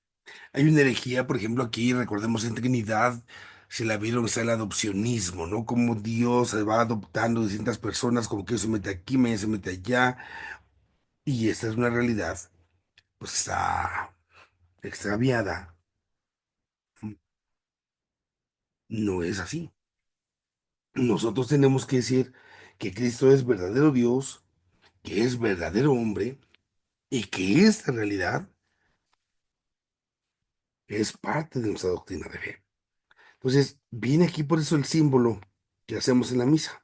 Hay una herejía, por ejemplo, aquí, recordemos en Trinidad, se la vieron, está el adopcionismo, ¿no? Como Dios se va adoptando distintas personas, como que se mete aquí, me se mete allá, y esta es una realidad, pues está extraviada. No es así. Nosotros tenemos que decir que Cristo es verdadero Dios, que es verdadero hombre, y que esta realidad es parte de nuestra doctrina de fe. Entonces, viene aquí por eso el símbolo que hacemos en la misa.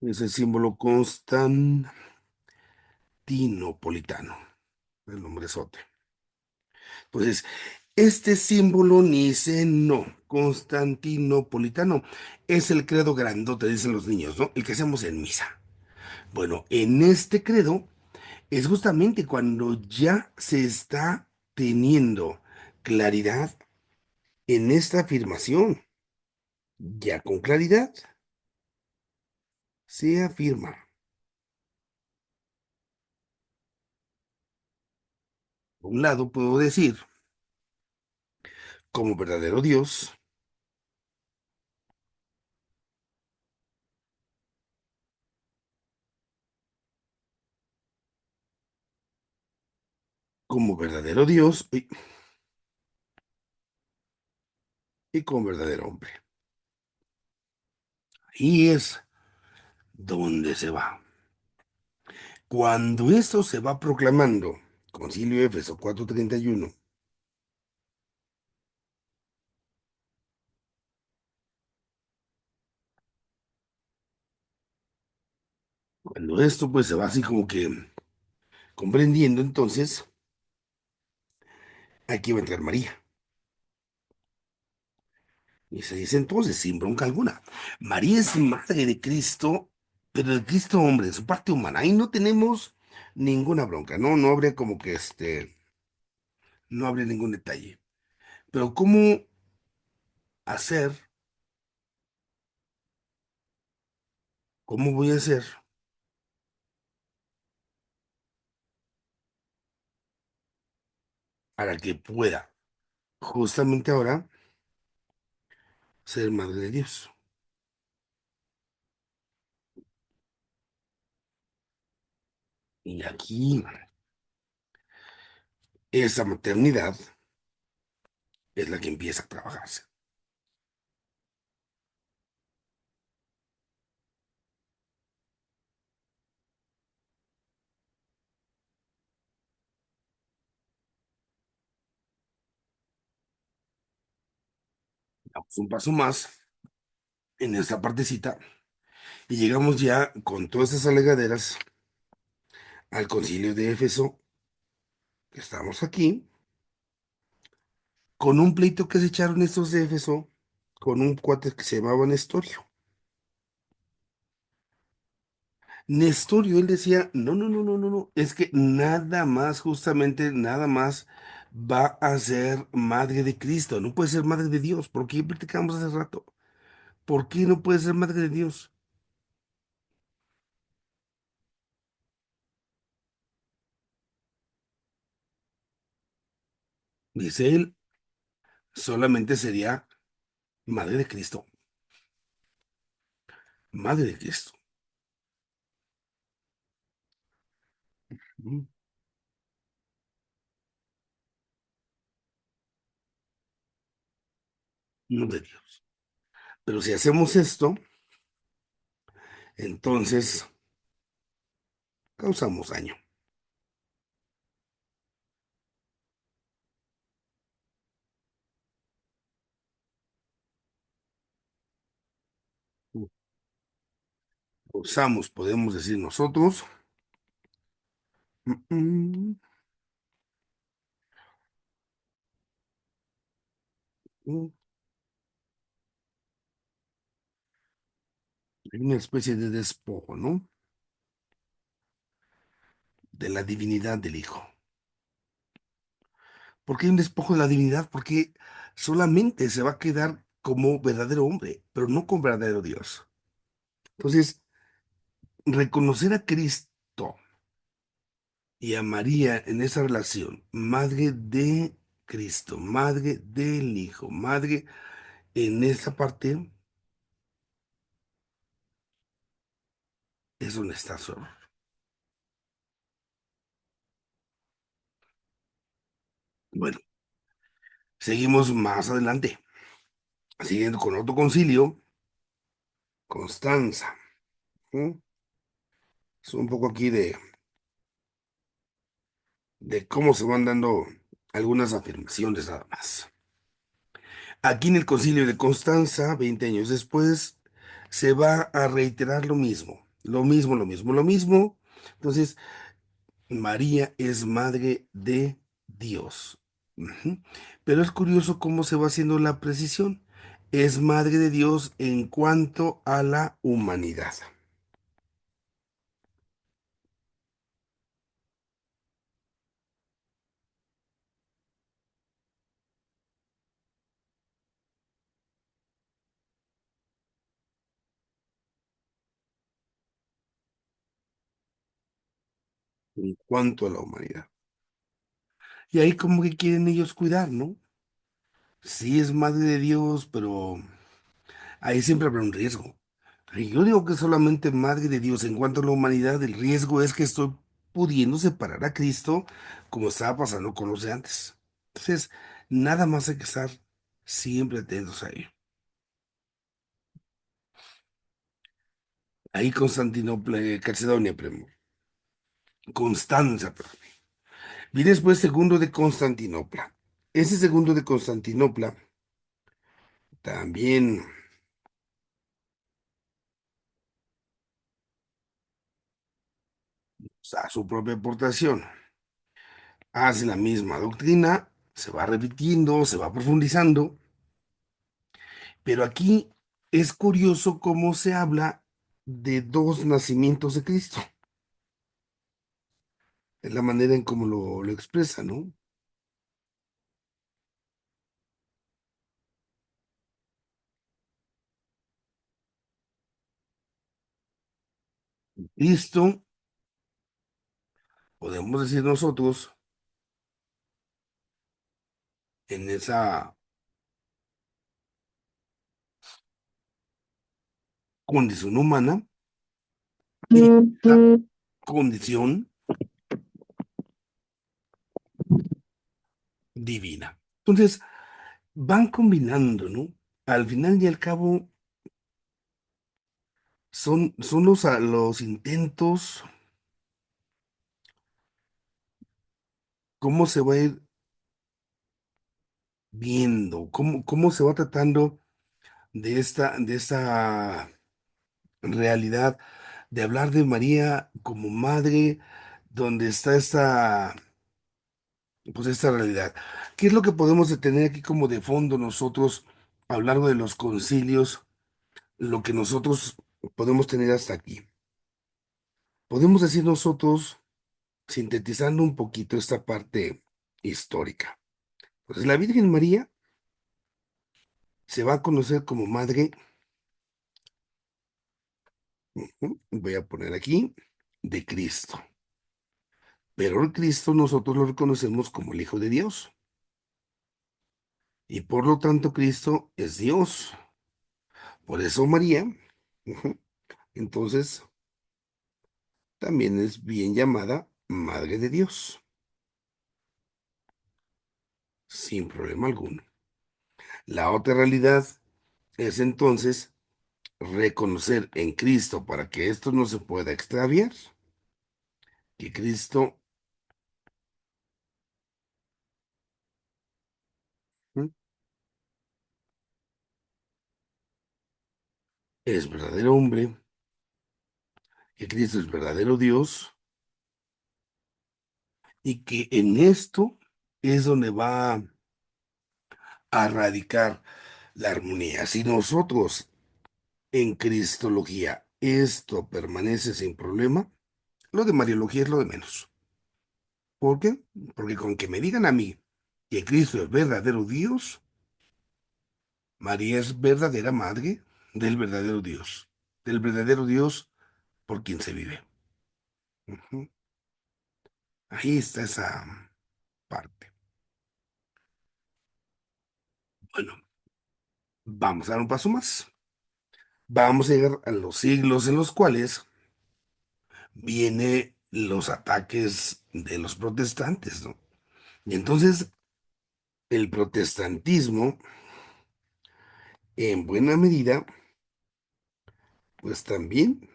Es el símbolo constantinopolitano, el nombrezote. Entonces, este símbolo niceno constantinopolitano es el credo grandote, dicen los niños, ¿no? El que hacemos en misa. Bueno, en este credo es justamente cuando ya se está teniendo claridad en esta afirmación. Ya con claridad se afirma. Por un lado, puedo decir, como verdadero Dios, como verdadero Dios y como verdadero hombre. Y es donde se va. Cuando esto se va proclamando, Concilio de Éfeso 4:31, cuando esto pues se va así como que comprendiendo, entonces aquí va a entrar María. Y se dice entonces, sin bronca alguna, María es madre de Cristo, pero el Cristo hombre, en su parte humana. Ahí no tenemos ninguna bronca, ¿no? No habría como que no habría ningún detalle. Pero ¿cómo hacer? ¿Cómo voy a hacer para que pueda justamente ahora ser madre de Dios? Y aquí esa maternidad es la que empieza a trabajarse. Damos un paso más en esta partecita y llegamos ya con todas esas alegaderas al concilio de Éfeso, que estamos aquí, con un pleito que se echaron estos de Éfeso con un cuate que se llamaba Nestorio. Nestorio, él decía, no, no, no, no, no, no, es que nada más, justamente nada más va a ser madre de Cristo, no puede ser madre de Dios, porque ya platicamos hace rato. ¿Por qué no puede ser madre de Dios? Dice él, solamente sería madre de Cristo, madre de Cristo, mm, no de Dios. Pero si hacemos esto, entonces causamos daño. Causamos, podemos decir nosotros, mm, mm, mm, hay una especie de despojo, ¿no? De la divinidad del Hijo. ¿Por qué hay un despojo de la divinidad? Porque solamente se va a quedar como verdadero hombre, pero no como verdadero Dios. Entonces, reconocer a Cristo y a María en esa relación, madre de Cristo, madre del Hijo, madre en esa parte, es donde está su error. Bueno, seguimos más adelante, siguiendo con otro concilio, Constanza. ¿Mm? Es un poco aquí de cómo se van dando algunas afirmaciones nada más. Aquí en el concilio de Constanza, 20 años después, se va a reiterar lo mismo. Lo mismo, lo mismo, lo mismo. Entonces, María es madre de Dios. Ujú. Pero es curioso cómo se va haciendo la precisión. Es madre de Dios en cuanto a la humanidad. En cuanto a la humanidad. Y ahí como que quieren ellos cuidar, ¿no? Sí es madre de Dios, pero ahí siempre habrá un riesgo. Y yo digo que solamente madre de Dios en cuanto a la humanidad, el riesgo es que estoy pudiendo separar a Cristo como estaba pasando con los de antes. Entonces, nada más hay que estar siempre atentos a ello. Ahí Constantinopla, Calcedonia, Constanza, perdón. Viene después segundo de Constantinopla. Ese segundo de Constantinopla también, o sea, su propia aportación. Hace la misma doctrina, se va repitiendo, se va profundizando, pero aquí es curioso cómo se habla de dos nacimientos de Cristo. Es la manera en cómo lo expresa, ¿no? Cristo, podemos decir nosotros, en esa condición humana y esa condición divina. Entonces, van combinando, ¿no? Al final y al cabo, son los intentos, cómo se va a ir viendo, cómo se va tratando de esta realidad, de hablar de María como madre, donde está esta realidad. ¿Qué es lo que podemos tener aquí como de fondo nosotros a lo largo de los concilios, lo que nosotros podemos tener hasta aquí? Podemos decir nosotros, sintetizando un poquito esta parte histórica. Pues la Virgen María se va a conocer como madre, voy a poner aquí, de Cristo. Pero el Cristo nosotros lo reconocemos como el Hijo de Dios. Y por lo tanto Cristo es Dios. Por eso María, ujú, entonces, también es bien llamada Madre de Dios, sin problema alguno. La otra realidad es entonces reconocer en Cristo para que esto no se pueda extraviar, que Cristo, ujú, es verdadero hombre, que Cristo es verdadero Dios y que en esto es donde va a radicar la armonía. Si nosotros en Cristología esto permanece sin problema, lo de Mariología es lo de menos. ¿Por qué? Porque con que me digan a mí que Cristo es verdadero Dios, María es verdadera madre del verdadero Dios por quien se vive. Ujú. Ahí está esa parte. Bueno, vamos a dar un paso más. Vamos a llegar a los siglos en los cuales vienen los ataques de los protestantes, ¿no? Y entonces el protestantismo, en buena medida, pues también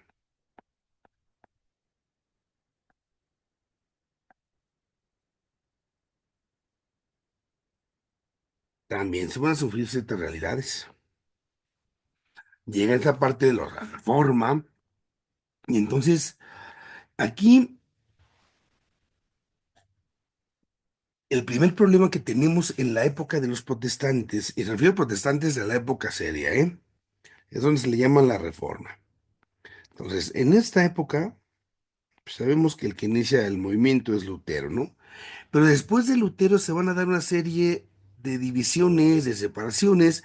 se van a sufrir ciertas realidades. Llega esta parte de la reforma, Y entonces, aquí el primer problema que tenemos en la época de los protestantes, y refiero a protestantes de la época seria, es donde se le llama la Reforma. Entonces, en esta época, pues, sabemos que el que inicia el movimiento es Lutero, ¿no? Pero después de Lutero se van a dar una serie de divisiones, de separaciones,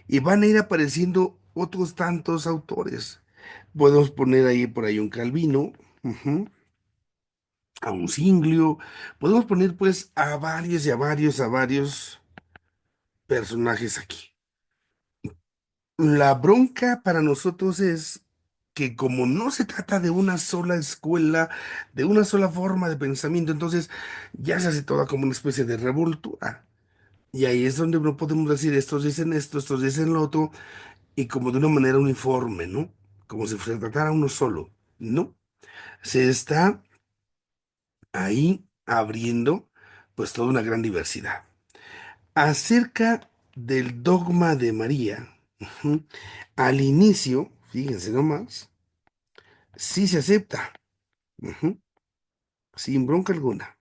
y van a ir apareciendo otros tantos autores. Podemos poner ahí por ahí un Calvino, ujú, a un Zwinglio, podemos poner pues a varios y a varios personajes aquí. La bronca para nosotros es que como no se trata de una sola escuela, de una sola forma de pensamiento, entonces ya se hace toda como una especie de revoltura. Y ahí es donde no podemos decir estos dicen esto, estos dicen lo otro, y como de una manera uniforme, ¿no? Como si se tratara uno solo. No, se está ahí abriendo pues toda una gran diversidad. Acerca del dogma de María, ujú, al inicio, fíjense nomás, sí se acepta, ujú, sin bronca alguna.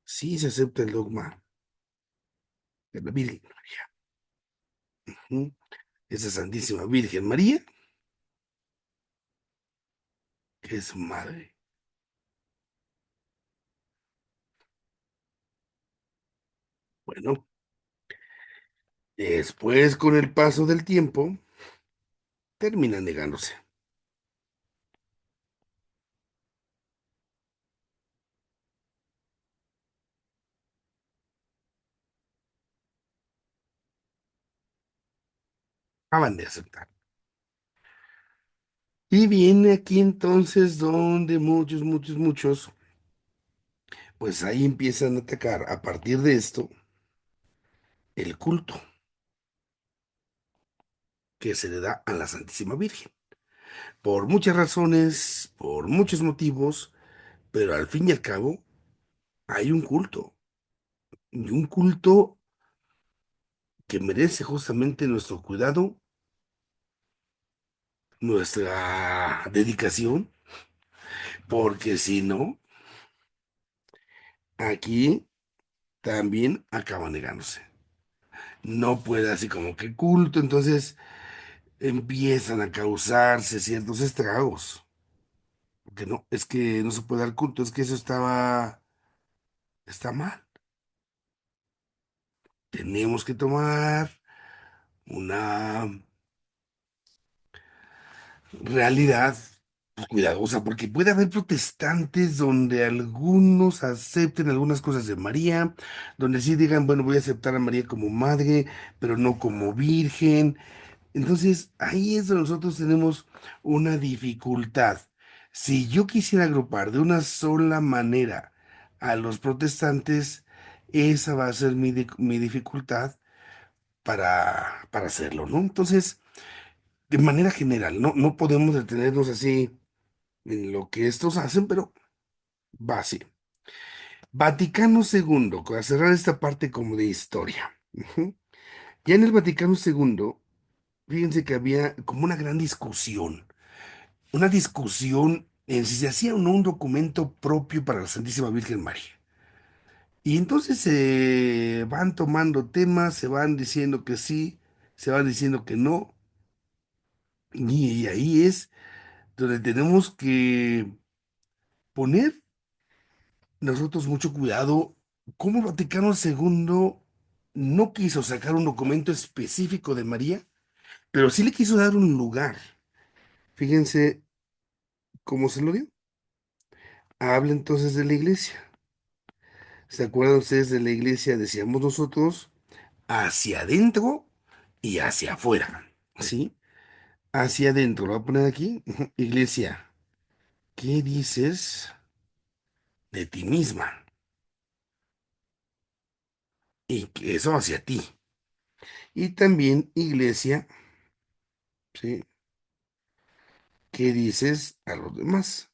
Sí se acepta el dogma de la Virgen María, ujú, esa Santísima Virgen María, que es su madre. Bueno, después con el paso del tiempo, termina negándose. Acaban de aceptar. Y viene aquí entonces donde muchos, pues ahí empiezan a atacar a partir de esto el culto que se le da a la Santísima Virgen. Por muchas razones, por muchos motivos, pero al fin y al cabo hay un culto. Y un culto que merece justamente nuestro cuidado, nuestra dedicación, porque si no, aquí también acaba negándose. No puede así como que culto, entonces empiezan a causarse ciertos estragos. Porque no, es que no se puede dar culto, es que eso está mal. Tenemos que tomar una realidad pues, cuidadosa, porque puede haber protestantes donde algunos acepten algunas cosas de María, donde sí digan, bueno, voy a aceptar a María como madre, pero no como virgen. Entonces, ahí es donde nosotros tenemos una dificultad. Si yo quisiera agrupar de una sola manera a los protestantes, esa va a ser mi dificultad para hacerlo, ¿no? Entonces, de manera general, no podemos detenernos así en lo que estos hacen, pero va así. Vaticano segundo, para cerrar esta parte como de historia. Ujú. Ya en el Vaticano segundo, fíjense que había como una discusión en si se hacía o no un documento propio para la Santísima Virgen María. Y entonces se van tomando temas, se van diciendo que sí, se van diciendo que no, y ahí es donde tenemos que poner nosotros mucho cuidado, cómo el Vaticano segundo no quiso sacar un documento específico de María, pero sí le quiso dar un lugar. Fíjense cómo se lo dio. Habla entonces de la iglesia. ¿Se acuerdan ustedes de la iglesia? Decíamos nosotros, hacia adentro y hacia afuera. ¿Sí? Hacia adentro, lo voy a poner aquí. Ujú. Iglesia, ¿qué dices de ti misma? Y que eso hacia ti. Y también, iglesia, ¿sí? ¿Qué dices a los demás?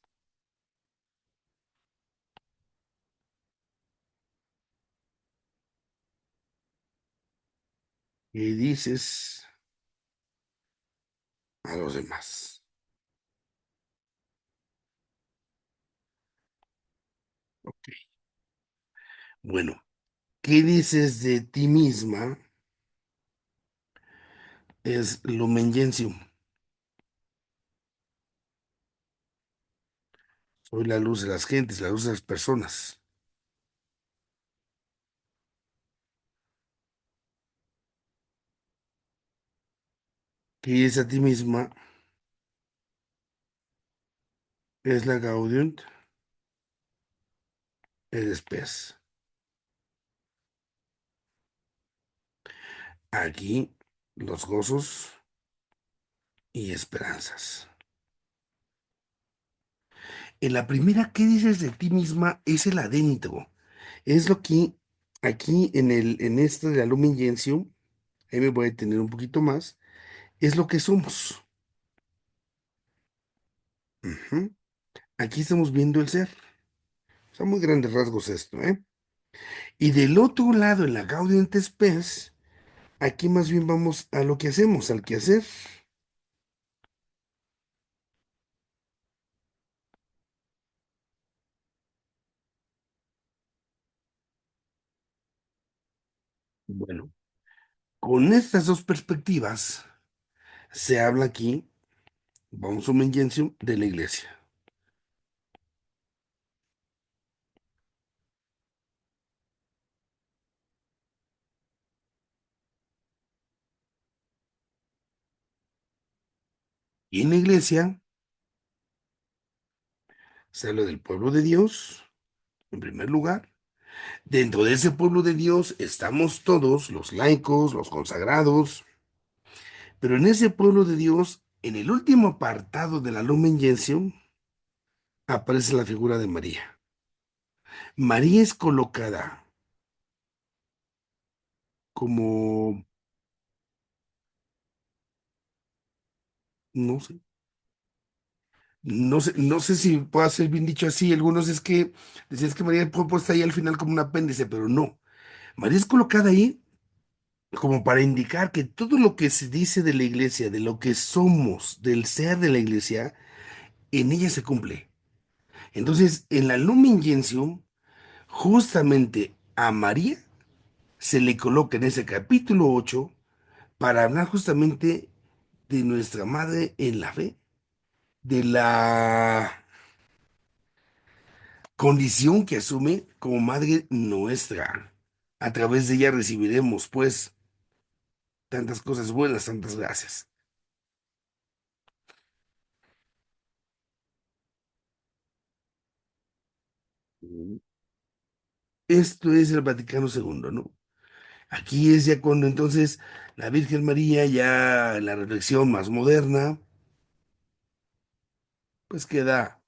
¿Qué dices a los demás? Ok. Bueno, ¿qué dices de ti misma? Es Lumen Gentium. Soy la luz de las gentes, la luz de las personas. ¿Qué es a ti misma? Es la Gaudium et Spes. Aquí los gozos y esperanzas. En la primera, ¿qué dices de ti misma? Es el adentro. Es lo que aquí en este de la Lumen Gentium, ahí me voy a detener un poquito más, es lo que somos. Ujú. Aquí estamos viendo el ser. Son muy grandes rasgos esto, ¿eh? Y del otro lado, en la Gaudium et Spes, aquí más bien vamos a lo que hacemos, al quehacer. Bueno, con estas dos perspectivas se habla aquí, vamos a un Gentium de la iglesia. Y en la iglesia se habla del pueblo de Dios, en primer lugar. Dentro de ese pueblo de Dios estamos todos, los laicos, los consagrados, pero en ese pueblo de Dios, en el último apartado de la Lumen Gentium, aparece la figura de María. María es colocada como, no sé, no sé si pueda ser bien dicho así. Algunos es que decías que María fue puesta ahí al final como un apéndice, pero no. María es colocada ahí como para indicar que todo lo que se dice de la iglesia, de lo que somos, del ser de la iglesia, en ella se cumple. Entonces, en la Lumen Gentium, justamente a María se le coloca en ese capítulo 8 para hablar justamente de nuestra madre en la fe, de la condición que asume como madre nuestra. A través de ella recibiremos, pues, tantas cosas buenas, tantas gracias. Esto es el Vaticano II, ¿no? Aquí es ya cuando entonces la Virgen María, ya en la reflexión más moderna, pues queda,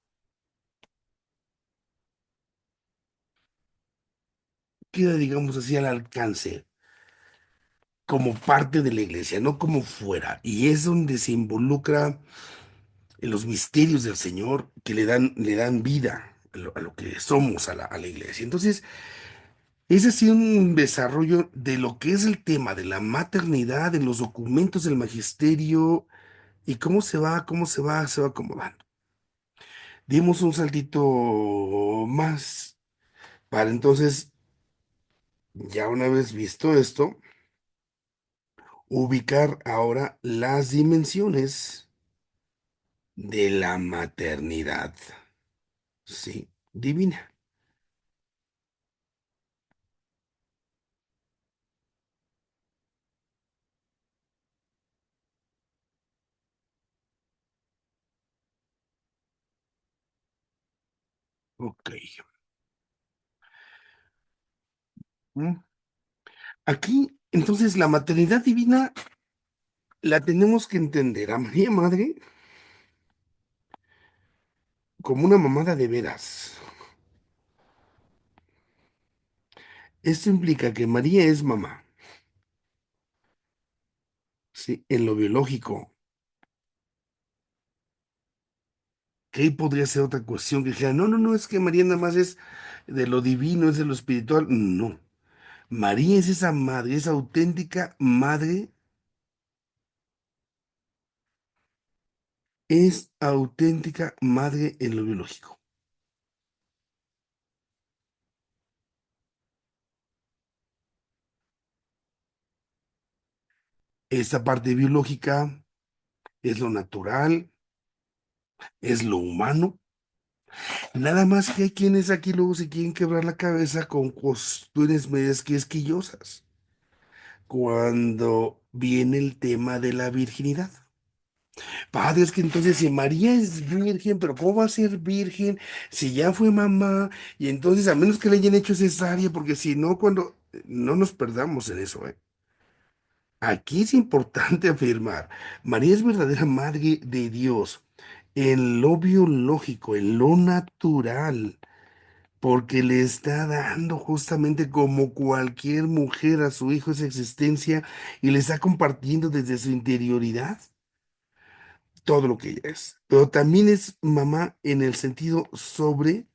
digamos así, al alcance, como parte de la iglesia, no como fuera. Y es donde se involucra en los misterios del Señor que le dan vida a lo que somos a la iglesia. Entonces, es así un desarrollo de lo que es el tema de la maternidad en los documentos del magisterio y se va acomodando. Dimos un saltito más para entonces, ya una vez visto esto, ubicar ahora las dimensiones de la maternidad, sí, divina. Ok. Mm. Aquí, entonces, la maternidad divina la tenemos que entender a María Madre como una mamada de veras. Esto implica que María es mamá, sí, en lo biológico. Que ahí podría ser otra cuestión que dijera, no, no, no, es que María nada más es de lo divino, es de lo espiritual. No. María es esa madre, esa auténtica madre, es auténtica madre en lo biológico. Esta parte biológica es lo natural, es lo humano. Nada más que hay quienes aquí luego se quieren quebrar la cabeza con cuestiones medias que esquillosas cuando viene el tema de la virginidad. Padre, es que entonces si María es virgen, pero ¿cómo va a ser virgen si ya fue mamá? Y entonces a menos que le hayan hecho cesárea, porque si no, cuando no nos perdamos en eso, ¿eh? Aquí es importante afirmar, María es verdadera madre de Dios en lo biológico, en lo natural, porque le está dando justamente como cualquier mujer a su hijo esa existencia y le está compartiendo desde su interioridad todo lo que ella es. Pero también es mamá en el sentido sobrenatural.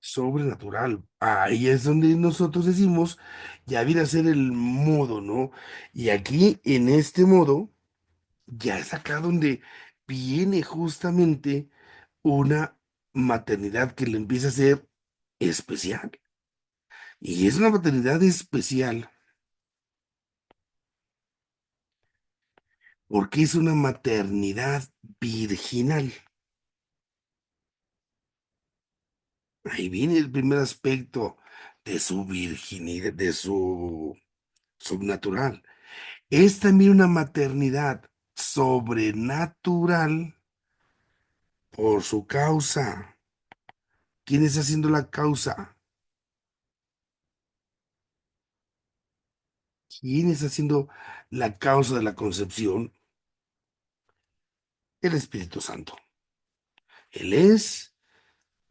Sobrenatural. Ahí es donde nosotros decimos, ya viene a ser el modo, ¿no? Y aquí, en este modo, ya es acá donde viene justamente una maternidad que le empieza a ser especial. Y es una maternidad especial porque es una maternidad virginal. Ahí viene el primer aspecto de su virginidad, de su subnatural. Es también una maternidad sobrenatural por su causa. ¿Quién está haciendo la causa? ¿Quién está haciendo la causa de la concepción? El Espíritu Santo. Él es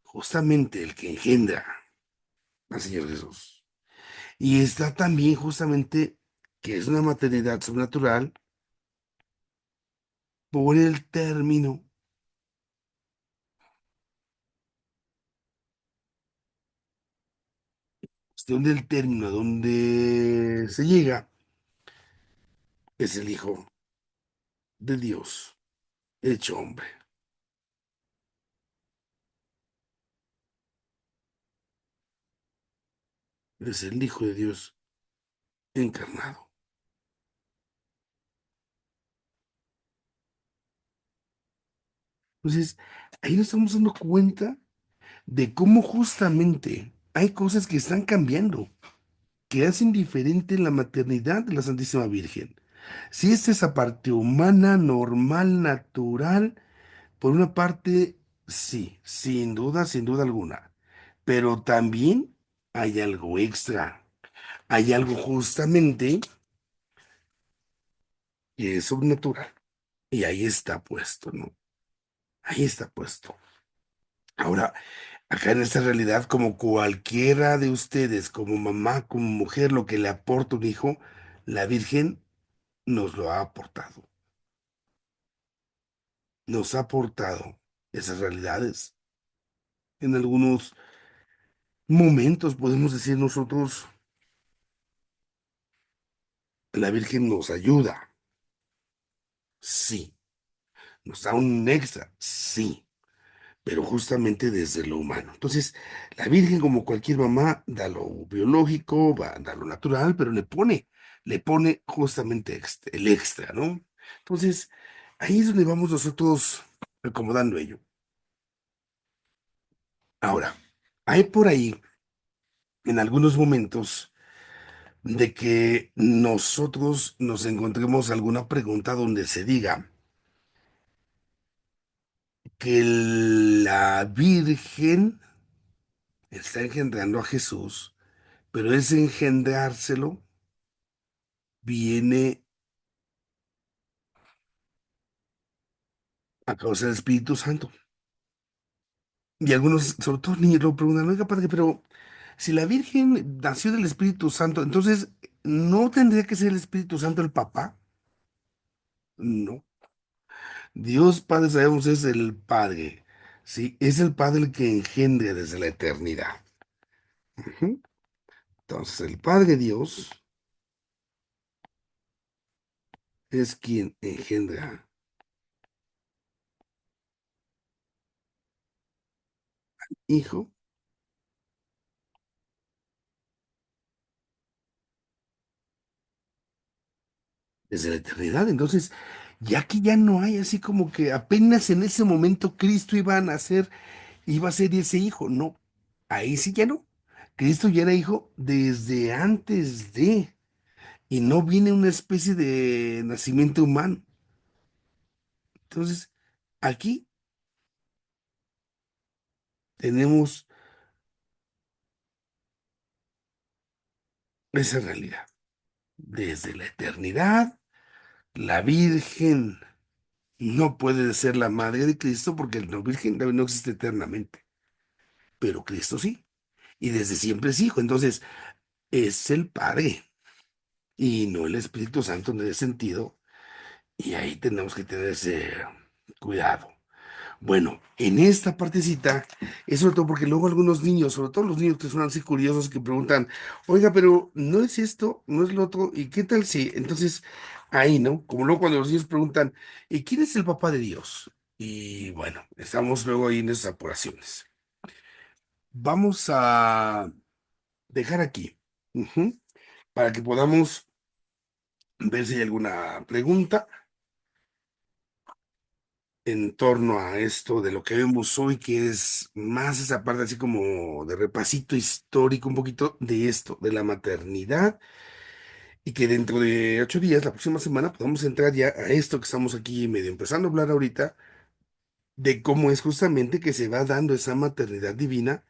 justamente el que engendra al Señor Jesús. Y está también justamente que es una maternidad sobrenatural por el término. Cuestión del término a donde se llega es el Hijo de Dios hecho hombre. Es el Hijo de Dios encarnado. Entonces, ahí nos estamos dando cuenta de cómo justamente hay cosas que están cambiando, que hacen diferente la maternidad de la Santísima Virgen. Si esta es esa parte humana, normal, natural, por una parte, sí, sin duda alguna, pero también hay algo extra, hay algo justamente que es sobrenatural. Y ahí está puesto, ¿no? Ahí está puesto. Ahora, acá en esta realidad, como cualquiera de ustedes, como mamá, como mujer, lo que le aporta un hijo, la Virgen nos lo ha aportado. Nos ha aportado esas realidades. En algunos momentos podemos decir nosotros, la Virgen nos ayuda, sí. Nos da un extra, sí, pero justamente desde lo humano. Entonces, la Virgen, como cualquier mamá, da lo biológico, va a dar lo natural, pero le pone justamente el extra, ¿no? Entonces, ahí es donde vamos nosotros acomodando ello. Ahora, hay por ahí, en algunos momentos, de que nosotros nos encontremos alguna pregunta donde se diga que la Virgen está engendrando a Jesús, pero ese engendrárselo viene a causa del Espíritu Santo. Y algunos, sobre todo niños, lo preguntan, oiga, padre, pero si la Virgen nació del Espíritu Santo, entonces, ¿no tendría que ser el Espíritu Santo el papá? No. Dios Padre, sabemos, es el Padre, ¿sí? Es el Padre el que engendra desde la eternidad. Ujú. Entonces, el Padre Dios es quien engendra Hijo desde la eternidad. Entonces, ya que ya no hay así como que apenas en ese momento Cristo iba a nacer, iba a ser ese hijo. No, ahí sí ya no. Cristo ya era hijo desde antes de, y no viene una especie de nacimiento humano. Entonces, aquí tenemos esa realidad. Desde la eternidad, la Virgen no puede ser la madre de Cristo porque la Virgen no existe eternamente, pero Cristo sí. Y desde siempre es hijo. Entonces, es el Padre y no el Espíritu Santo en ese sentido. Y ahí tenemos que tener ese cuidado. Bueno, en esta partecita es sobre todo porque luego algunos niños, sobre todo los niños que son así curiosos, que preguntan, oiga, pero no es esto, no es lo otro, ¿y qué tal si? Entonces, ahí, ¿no? Como luego cuando los niños preguntan, ¿y quién es el papá de Dios? Y bueno, estamos luego ahí en esas apuraciones. Vamos a dejar aquí, ujú, para que podamos ver si hay alguna pregunta en torno a esto de lo que vemos hoy, que es más esa parte así como de repasito histórico, un poquito de esto, de la maternidad, y que dentro de 8 días, la próxima semana, podamos entrar ya a esto que estamos aquí medio empezando a hablar ahorita, de cómo es justamente que se va dando esa maternidad divina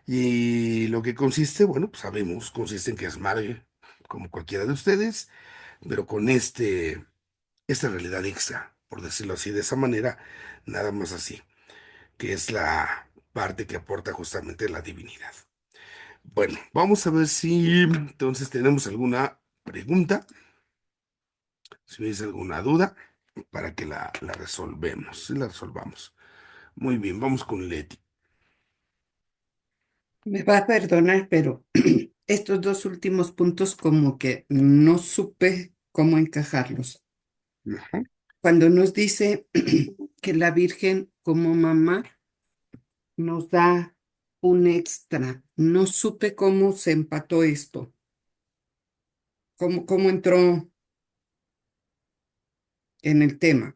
y lo que consiste, bueno, pues sabemos, consiste en que es madre, como cualquiera de ustedes, pero con esta realidad extra, por decirlo así, de esa manera, nada más así, que es la parte que aporta justamente la divinidad. Bueno, vamos a ver si entonces tenemos alguna pregunta, si hubiese alguna duda, para que la resolvemos, si la resolvamos. Muy bien, vamos con Leti. Me va a perdonar, pero estos dos últimos puntos como que no supe cómo encajarlos. Ujú. Cuando nos dice que la Virgen como mamá nos da un extra, no supe cómo se empató esto, cómo entró en el tema.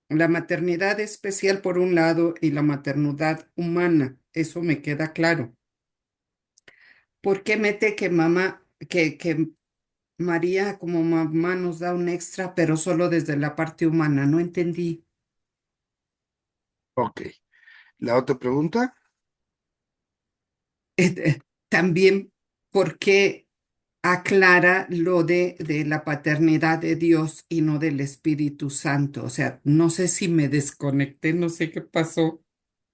La maternidad especial por un lado y la maternidad humana, eso me queda claro. ¿Por qué mete que mamá, que María como mamá nos da un extra, pero solo desde la parte humana? No entendí. Ok, la otra pregunta. También, ¿por qué aclara lo de la paternidad de Dios y no del Espíritu Santo? O sea, no sé si me desconecté, no sé qué pasó.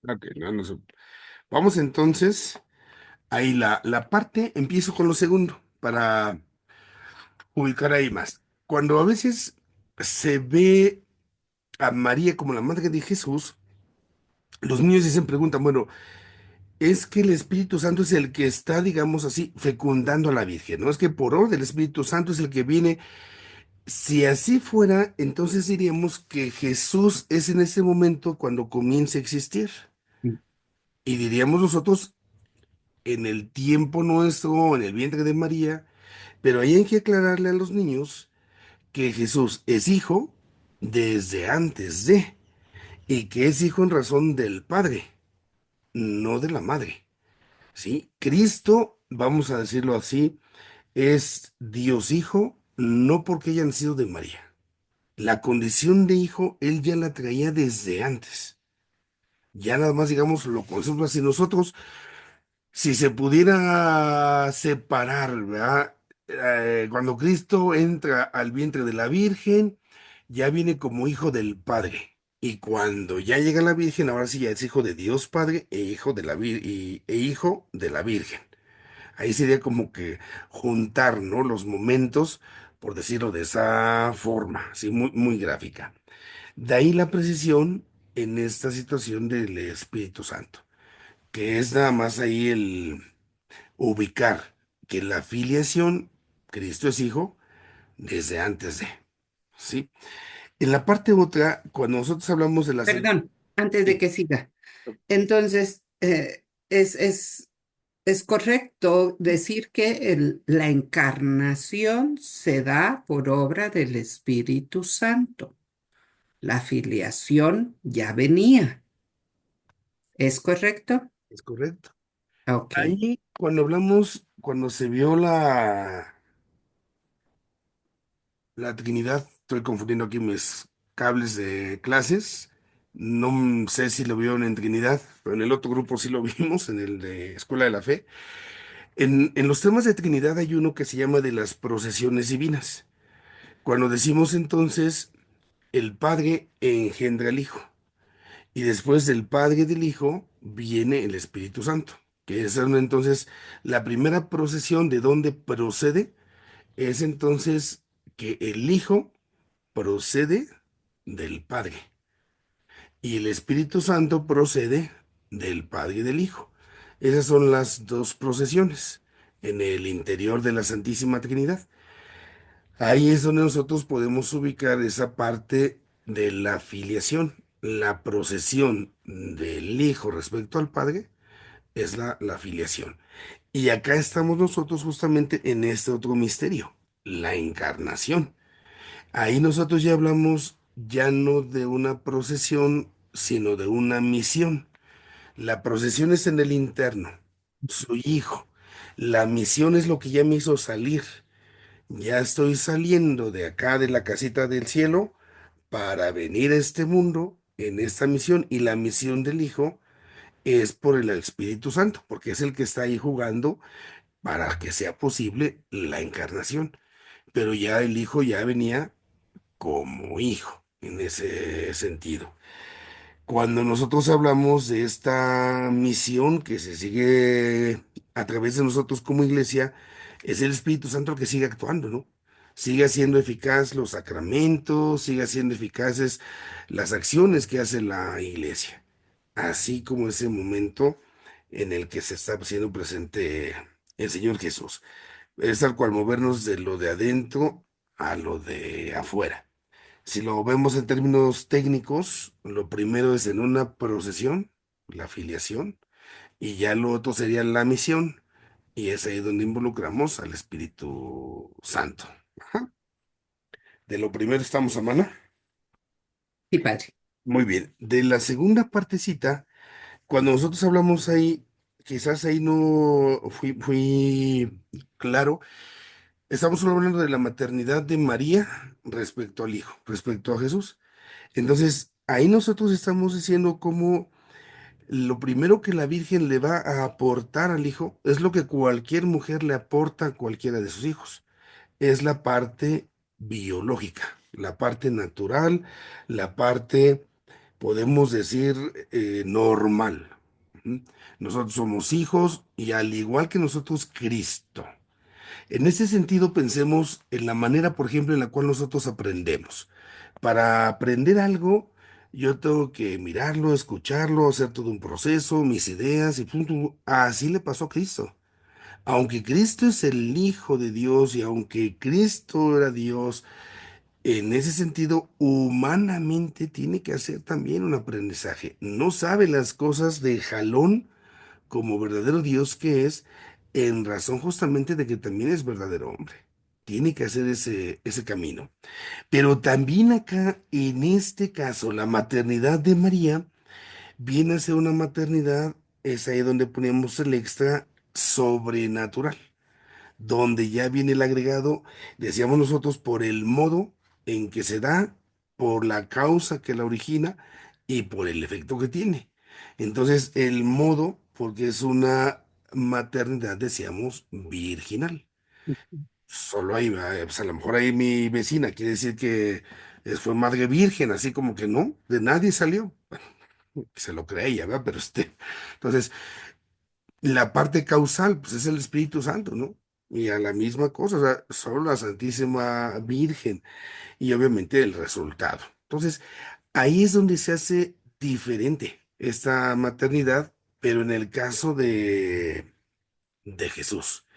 Ok, no, no sé. Vamos entonces, ahí la parte, empiezo con lo segundo, para ubicar ahí más. Cuando a veces se ve a María como la madre de Jesús, los niños dicen, preguntan, bueno, es que el Espíritu Santo es el que está, digamos así, fecundando a la Virgen, ¿no? Es que por orden el Espíritu Santo es el que viene. Si así fuera, entonces diríamos que Jesús es en ese momento cuando comienza a existir. Y diríamos nosotros, en el tiempo nuestro, en el vientre de María, pero ahí hay que aclararle a los niños que Jesús es hijo desde antes de, y que es hijo en razón del Padre, no de la madre. ¿Sí? Cristo, vamos a decirlo así, es Dios Hijo, no porque haya nacido de María. La condición de hijo, él ya la traía desde antes. Ya nada más, digamos, lo conocemos así nosotros. Si se pudiera separar, ¿verdad? Cuando Cristo entra al vientre de la Virgen, ya viene como hijo del Padre. Y cuando ya llega la Virgen, ahora sí ya es hijo de Dios Padre e hijo de e hijo de la Virgen. Ahí sería como que juntar, ¿no? Los momentos, por decirlo de esa forma, así muy, muy gráfica. De ahí la precisión en esta situación del Espíritu Santo, que es nada más ahí el ubicar que la filiación, Cristo es hijo desde antes de, ¿sí? En la parte otra, cuando nosotros hablamos de la Perdón, antes de sí, que siga. Entonces, es correcto decir que la encarnación se da por obra del Espíritu Santo. La filiación ya venía. ¿Es correcto? es correcto. Ok. Ahí, cuando hablamos, cuando se vio la Trinidad, estoy confundiendo aquí mis cables de clases. No sé si lo vieron en Trinidad, pero en el otro grupo sí lo vimos, en el de Escuela de la Fe. En los temas de Trinidad hay uno que se llama de las procesiones divinas. Cuando decimos entonces, el Padre engendra al Hijo, y después del Padre y del Hijo viene el Espíritu Santo, que es entonces la primera procesión de donde procede, es entonces que el Hijo procede del Padre y el Espíritu Santo procede del Padre y del Hijo. Esas son las dos procesiones en el interior de la Santísima Trinidad. Ahí es donde nosotros podemos ubicar esa parte de la filiación. La procesión del Hijo respecto al Padre es la filiación. Y acá estamos nosotros justamente en este otro misterio, la encarnación. Ahí nosotros ya hablamos ya no de una procesión, sino de una misión. La procesión es en el interno, soy hijo. La misión es lo que ya me hizo salir. Ya estoy saliendo de acá de la casita del cielo para venir a este mundo en esta misión. Y la misión del hijo es por el Espíritu Santo, porque es el que está ahí jugando para que sea posible la encarnación. Pero ya el hijo ya venía como hijo en ese sentido. Cuando nosotros hablamos de esta misión que se sigue a través de nosotros como iglesia, es el Espíritu Santo el que sigue actuando, ¿no? Sigue haciendo eficaz los sacramentos, sigue haciendo eficaces las acciones que hace la iglesia, así como ese momento en el que se está haciendo presente el Señor Jesús. Es tal cual movernos de lo de adentro a lo de afuera. Si lo vemos en términos técnicos, lo primero es en una procesión, la filiación, y ya lo otro sería la misión, y es ahí donde involucramos al Espíritu Santo. Ajá. De lo primero estamos a mano. Sí, padre. Muy bien. De la segunda partecita, cuando nosotros hablamos ahí, quizás ahí no fui claro, estamos solo hablando de la maternidad de María respecto al Hijo, respecto a Jesús. Entonces, ahí nosotros estamos diciendo cómo lo primero que la Virgen le va a aportar al hijo es lo que cualquier mujer le aporta a cualquiera de sus hijos. Es la parte biológica, la parte natural, la parte, podemos decir, normal. ¿Mm? Nosotros somos hijos y al igual que nosotros, Cristo. En ese sentido, pensemos en la manera, por ejemplo, en la cual nosotros aprendemos. Para aprender algo, yo tengo que mirarlo, escucharlo, hacer todo un proceso, mis ideas y punto. Así le pasó a Cristo. Aunque Cristo es el Hijo de Dios y aunque Cristo era Dios, en ese sentido, humanamente tiene que hacer también un aprendizaje. No sabe las cosas de jalón como verdadero Dios que es, en razón justamente de que también es verdadero hombre. Tiene que hacer ese camino. Pero también acá, en este caso, la maternidad de María viene a ser una maternidad, es ahí donde ponemos el extra sobrenatural, donde ya viene el agregado, decíamos nosotros, por el modo en que se da, por la causa que la origina y por el efecto que tiene. Entonces, el modo, porque es una maternidad, decíamos, virginal. Solo ahí, pues a lo mejor ahí mi vecina quiere decir que fue madre virgen, así como que no, de nadie salió. Que se lo creía, ¿verdad? Pero entonces, la parte causal, pues es el Espíritu Santo, ¿no? Y a la misma cosa, o sea, solo la Santísima Virgen y obviamente el resultado. Entonces, Ahí es donde se hace diferente esta maternidad, pero en el caso de Jesús.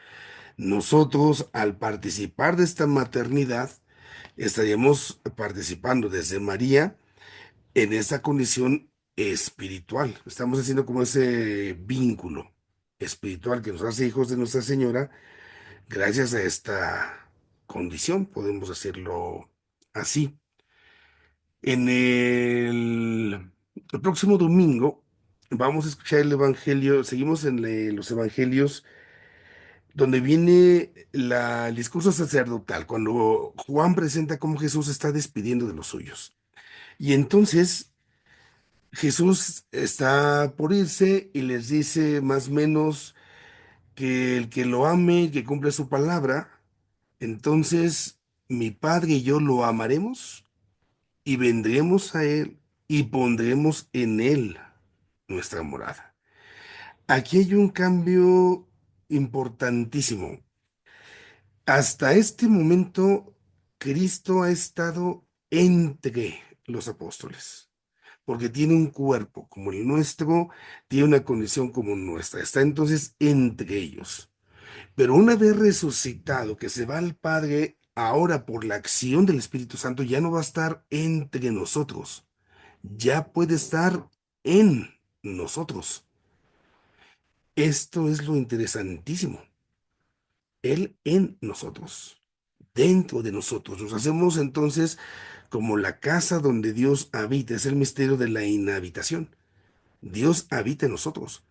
Nosotros, al participar de esta maternidad, estaríamos participando desde María en esa condición espiritual. Estamos haciendo como ese vínculo espiritual que nos hace hijos de Nuestra Señora gracias a esta condición, podemos decirlo así. El próximo domingo vamos a escuchar el Evangelio, seguimos en los Evangelios donde viene el discurso sacerdotal, cuando Juan presenta cómo Jesús está despidiendo de los suyos. Y entonces Jesús está por irse y les dice más o menos que el que lo ame, que cumple su palabra, entonces mi Padre y yo lo amaremos y vendremos a Él y pondremos en Él nuestra morada. Aquí hay un cambio importantísimo. Hasta este momento, Cristo ha estado entre los apóstoles, porque tiene un cuerpo como el nuestro, tiene una condición como nuestra, está entonces entre ellos. Pero una vez resucitado, que se va al Padre, ahora por la acción del Espíritu Santo, ya no va a estar entre nosotros, ya puede estar en nosotros. Esto es lo interesantísimo. Él en nosotros, dentro de nosotros. Nos hacemos entonces como la casa donde Dios habita. Es el misterio de la inhabitación. Dios habita en nosotros.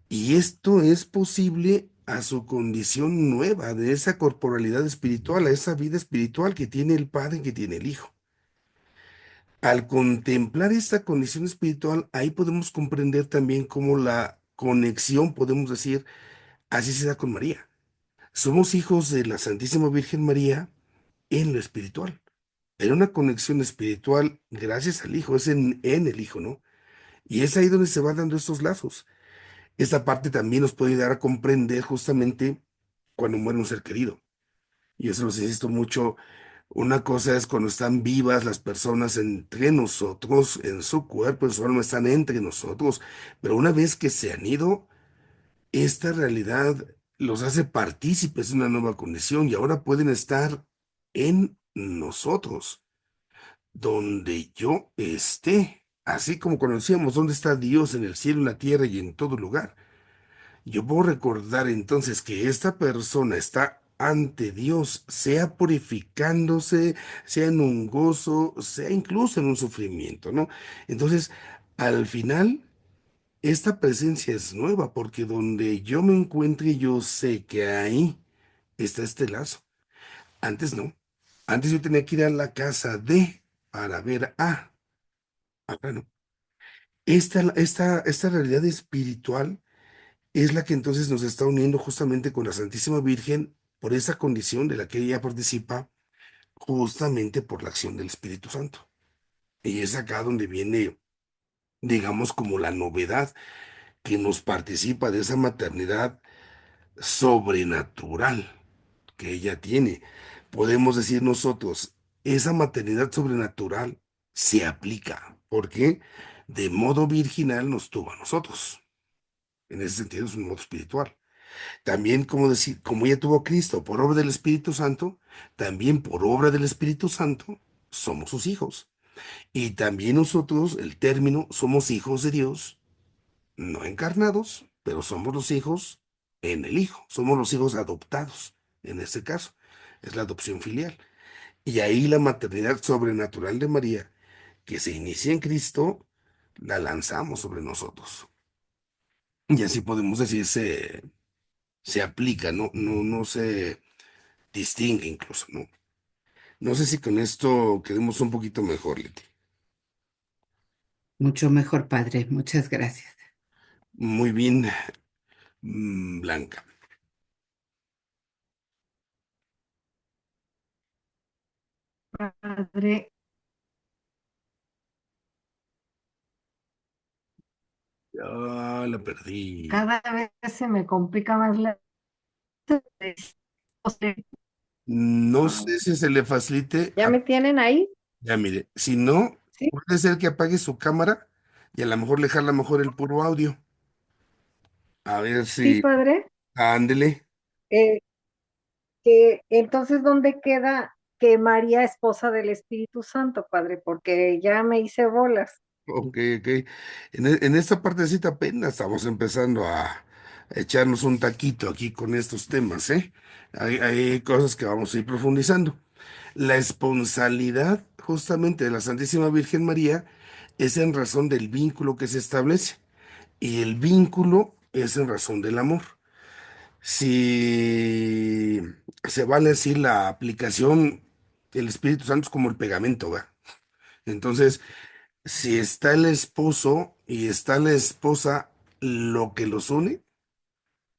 Y esto es posible a su condición nueva, de esa corporalidad espiritual, a esa vida espiritual que tiene el Padre y que tiene el Hijo. Al contemplar esta condición espiritual, ahí podemos comprender también cómo la conexión, podemos decir, así se da con María. Somos hijos de la Santísima Virgen María en lo espiritual. Era una conexión espiritual gracias al Hijo, es en el Hijo, ¿no? Y es ahí donde se van dando estos lazos. Esta parte también nos puede ayudar a comprender justamente cuando muere un ser querido. Y eso los insisto mucho. Una cosa es cuando están vivas las personas entre nosotros, en su cuerpo, en su alma, están entre nosotros. Pero una vez que se han ido, esta realidad los hace partícipes de una nueva condición y ahora pueden estar en nosotros, donde yo esté. Así como conocíamos dónde está Dios en el cielo, en la tierra y en todo lugar. Yo puedo recordar entonces que esta persona está ante Dios, sea purificándose, sea en un gozo, sea incluso en un sufrimiento, ¿no? Entonces, al final esta presencia es nueva porque donde yo me encuentre, yo sé que ahí está este lazo. Antes no. Antes yo tenía que ir a la casa de para ver a. Ahora no. Esta realidad espiritual es la que entonces nos está uniendo justamente con la Santísima Virgen por esa condición de la que ella participa justamente por la acción del Espíritu Santo. Y es acá donde viene, digamos, como la novedad que nos participa de esa maternidad sobrenatural que ella tiene. Podemos decir nosotros, esa maternidad sobrenatural se aplica, porque de modo virginal nos tuvo a nosotros. En ese sentido es un modo espiritual. También, como decir, como ella tuvo a Cristo por obra del Espíritu Santo, también por obra del Espíritu Santo somos sus hijos. Y también nosotros, el término, somos hijos de Dios no encarnados, pero somos los hijos en el Hijo, somos los hijos adoptados, en este caso, es la adopción filial. Y ahí la maternidad sobrenatural de María, que se inicia en Cristo, la lanzamos sobre nosotros. Y así podemos decir, se aplica, no se distingue incluso, ¿no? No sé si con esto quedemos un poquito mejor, Leti. Mucho mejor, padre. Muchas gracias. Muy bien, Blanca. Padre, Ya la perdí. cada vez se me complica más la... No sé si se le facilite. ¿Ya me tienen ahí? Ya mire, si no, Sí, Puede ser que apague su cámara y a lo mejor le jala mejor el puro audio. A ver sí, si, padre. ándele. Eh, que entonces, ¿dónde queda que María, esposa del Espíritu Santo, padre? Porque ya me hice bolas. Ok, ok. En esta partecita apenas estamos empezando a echarnos un taquito aquí con estos temas, ¿eh? Hay cosas que vamos a ir profundizando. La esponsalidad justamente de la Santísima Virgen María es en razón del vínculo que se establece y el vínculo es en razón del amor. Si se vale decir la aplicación del Espíritu Santo es como el pegamento, ¿va? Entonces, si está el esposo y está la esposa, lo que los une,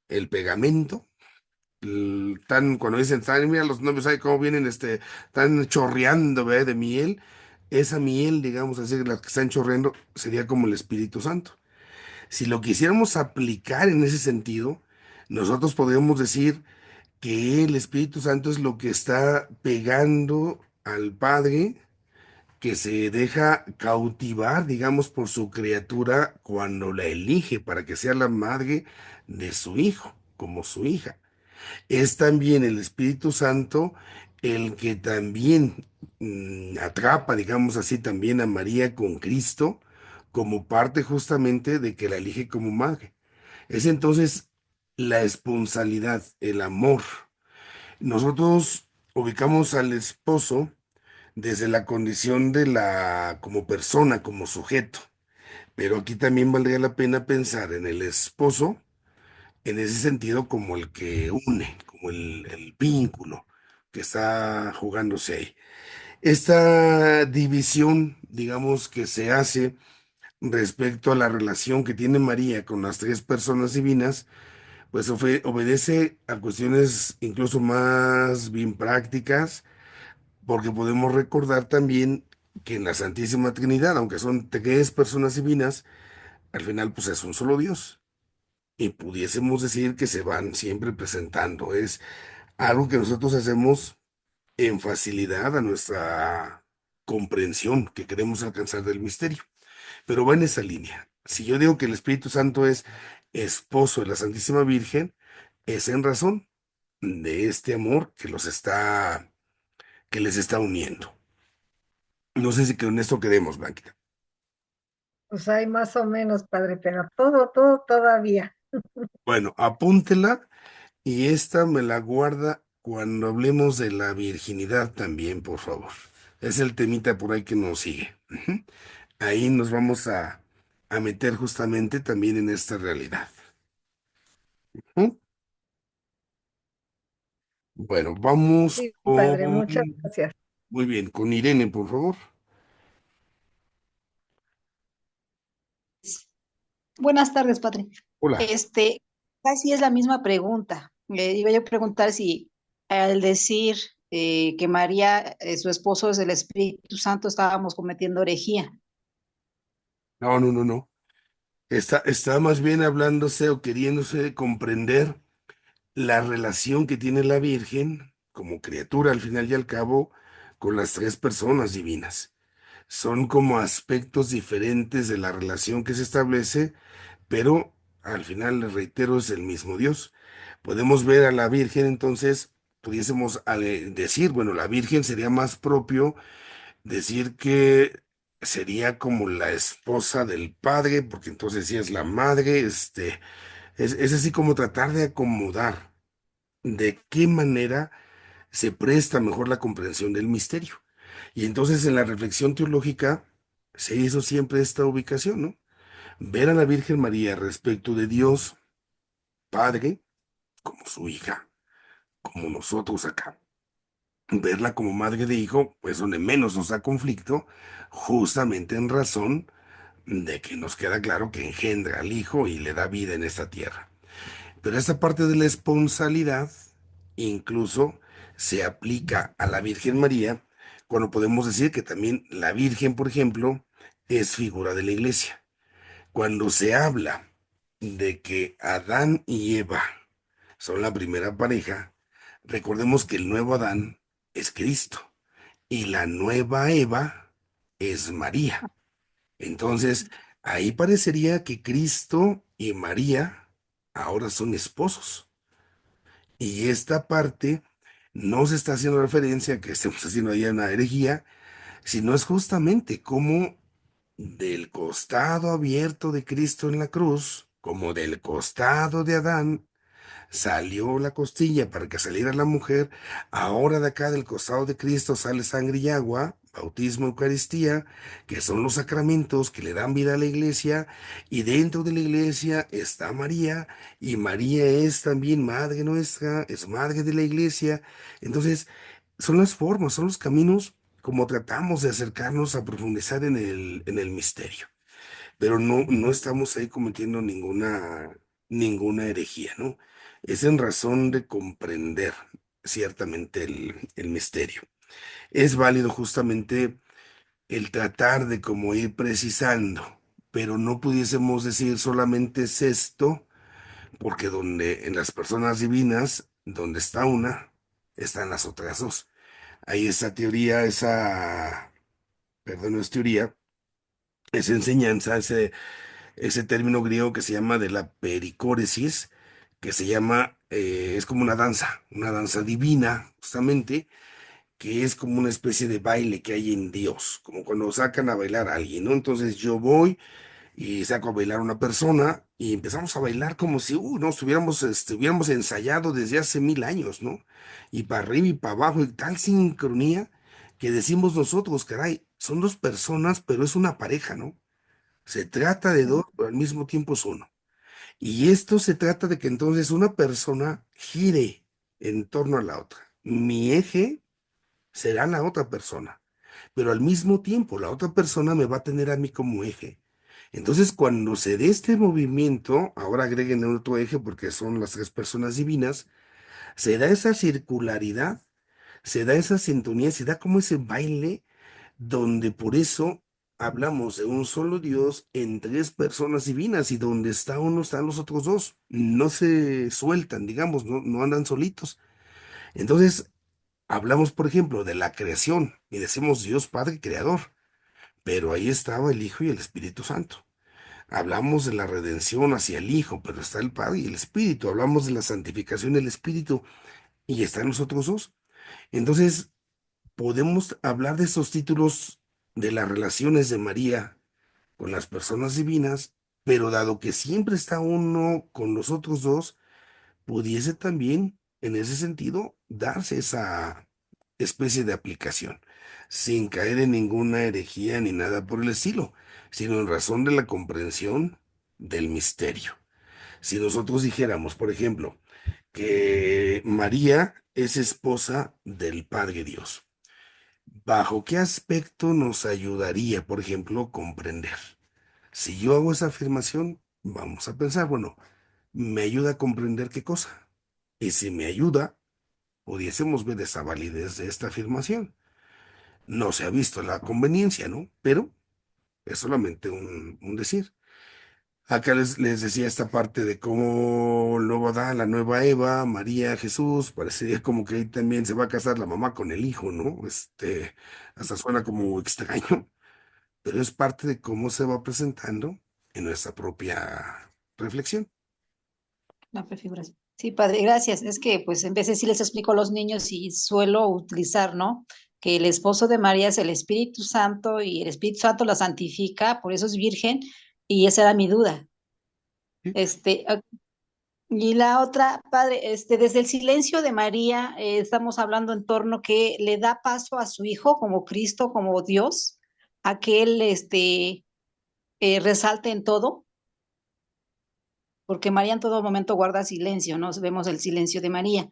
el pegamento, tan, cuando dicen, mira los novios ahí cómo vienen, están chorreando, ¿ve? De miel, esa miel, digamos así, la que están chorreando, sería como el Espíritu Santo. Si lo quisiéramos aplicar en ese sentido, nosotros podríamos decir que el Espíritu Santo es lo que está pegando al Padre que se deja cautivar, digamos, por su criatura cuando la elige para que sea la madre de su hijo, como su hija. Es también el Espíritu Santo el que también atrapa, digamos así, también a María con Cristo como parte justamente de que la elige como madre. Es entonces la esponsalidad, el amor. Nosotros ubicamos al esposo desde la condición de la como persona, como sujeto. Pero aquí también valdría la pena pensar en el esposo, en ese sentido, como el que une, como el vínculo que está jugándose ahí. Esta división, digamos, que se hace respecto a la relación que tiene María con las tres personas divinas, pues obedece a cuestiones incluso más bien prácticas porque podemos recordar también que en la Santísima Trinidad, aunque son tres personas divinas, al final pues es un solo Dios. Y pudiésemos decir que se van siempre presentando. Es algo que nosotros hacemos en facilidad a nuestra comprensión que queremos alcanzar del misterio. Pero va en esa línea. Si yo digo que el Espíritu Santo es esposo de la Santísima Virgen, es en razón de este amor que les está uniendo. No sé si con esto quedemos, Blanquita. Pues hay más o menos, padre, pero todo todavía. Bueno, apúntela y esta me la guarda cuando hablemos de la virginidad también, por favor. Es el temita por ahí que nos sigue. Ujú. Ahí nos vamos a meter justamente también en esta realidad. ¿Mm? Bueno, vamos Sí, padre, con... muchas gracias. Muy bien, con Irene, por favor. Buenas tardes, Patri. Hola. Este, Casi es la misma pregunta. Le iba yo a preguntar si al decir que María, su esposo es el Espíritu Santo, estábamos cometiendo herejía. No, no, no, no. Está más bien hablándose o queriéndose comprender la relación que tiene la Virgen como criatura al final y al cabo con las tres personas divinas. Son como aspectos diferentes de la relación que se establece, pero al final, les reitero, es el mismo Dios. Podemos ver a la Virgen, entonces, pudiésemos decir, bueno, la Virgen sería más propio decir que sería como la esposa del Padre, porque entonces sí es la madre, es así como tratar de acomodar de qué manera se presta mejor la comprensión del misterio. Y entonces en la reflexión teológica se hizo siempre esta ubicación, ¿no? Ver a la Virgen María respecto de Dios Padre como su hija, como nosotros acá. Verla como madre de hijo, pues donde menos nos da conflicto, justamente en razón de que nos queda claro que engendra al hijo y le da vida en esta tierra. Pero esta parte de la esponsalidad incluso se aplica a la Virgen María cuando podemos decir que también la Virgen, por ejemplo, es figura de la iglesia. Cuando se habla de que Adán y Eva son la primera pareja, recordemos que el nuevo Adán es Cristo y la nueva Eva es María. Entonces, ahí parecería que Cristo y María ahora son esposos. Y esta parte no se está haciendo referencia a que estemos haciendo ahí una herejía, sino es justamente como del costado abierto de Cristo en la cruz, como del costado de Adán, salió la costilla para que saliera la mujer. Ahora de acá del costado de Cristo sale sangre y agua, bautismo, Eucaristía, que son los sacramentos que le dan vida a la iglesia. Y dentro de la iglesia está María, y María es también madre nuestra, es madre de la iglesia. Entonces, son las formas, son los caminos como tratamos de acercarnos a profundizar en el misterio, pero no estamos ahí cometiendo ninguna herejía, ¿no? Es en razón de comprender ciertamente el misterio. Es válido justamente el tratar de como ir precisando, pero no pudiésemos decir solamente es esto, porque donde en las personas divinas, donde está una, están las otras dos. Hay esa teoría, perdón, no es teoría, esa enseñanza, ese término griego que se llama de la pericóresis, que se llama, es como una danza divina, justamente, que es como una especie de baile que hay en Dios, como cuando sacan a bailar a alguien, ¿no? Entonces yo voy y saco a bailar a una persona y empezamos a bailar como si, no estuviéramos ensayado desde hace 1000 años, ¿no? Y para arriba y para abajo, y tal sincronía que decimos nosotros, caray, son dos personas, pero es una pareja, ¿no? Se trata de dos, pero al mismo tiempo es uno. Y esto se trata de que entonces una persona gire en torno a la otra. Mi eje será la otra persona, pero al mismo tiempo la otra persona me va a tener a mí como eje. Entonces, cuando se dé este movimiento, ahora agreguen otro eje porque son las tres personas divinas, se da esa circularidad, se da esa sintonía, se da como ese baile donde por eso hablamos de un solo Dios en tres personas divinas y donde está uno están los otros dos. No se sueltan, digamos, no andan solitos. Entonces, hablamos, por ejemplo, de la creación y decimos Dios Padre Creador, pero ahí estaba el Hijo y el Espíritu Santo. Hablamos de la redención hacia el Hijo, pero está el Padre y el Espíritu. Hablamos de la santificación del Espíritu y están los otros dos. Entonces, podemos hablar de esos títulos de las relaciones de María con las personas divinas, pero dado que siempre está uno con los otros dos, pudiese también, en ese sentido, darse esa especie de aplicación, sin caer en ninguna herejía ni nada por el estilo, sino en razón de la comprensión del misterio. Si nosotros dijéramos, por ejemplo, que María es esposa del Padre Dios, ¿bajo qué aspecto nos ayudaría, por ejemplo, comprender? Si yo hago esa afirmación, vamos a pensar, bueno, ¿me ayuda a comprender qué cosa? Y si me ayuda, pudiésemos ver esa validez de esta afirmación. No se ha visto la conveniencia, ¿no? Pero es solamente un decir. Acá les decía esta parte de cómo el nuevo Adán, la nueva Eva, María, Jesús, parecería como que ahí también se va a casar la mamá con el hijo, ¿no? Hasta suena como extraño, pero es parte de cómo se va presentando en nuestra propia reflexión. La prefiguración. Sí, padre, gracias. Es que pues en veces sí les explico a los niños y suelo utilizar, ¿no? Que el esposo de María es el Espíritu Santo y el Espíritu Santo la santifica, por eso es virgen, y esa era mi duda. ¿Sí? Este, y la otra, padre, desde el silencio de María, estamos hablando en torno que le da paso a su hijo como Cristo, como Dios, a que él, resalte en todo, porque María en todo momento guarda silencio, ¿no? Vemos el silencio de María,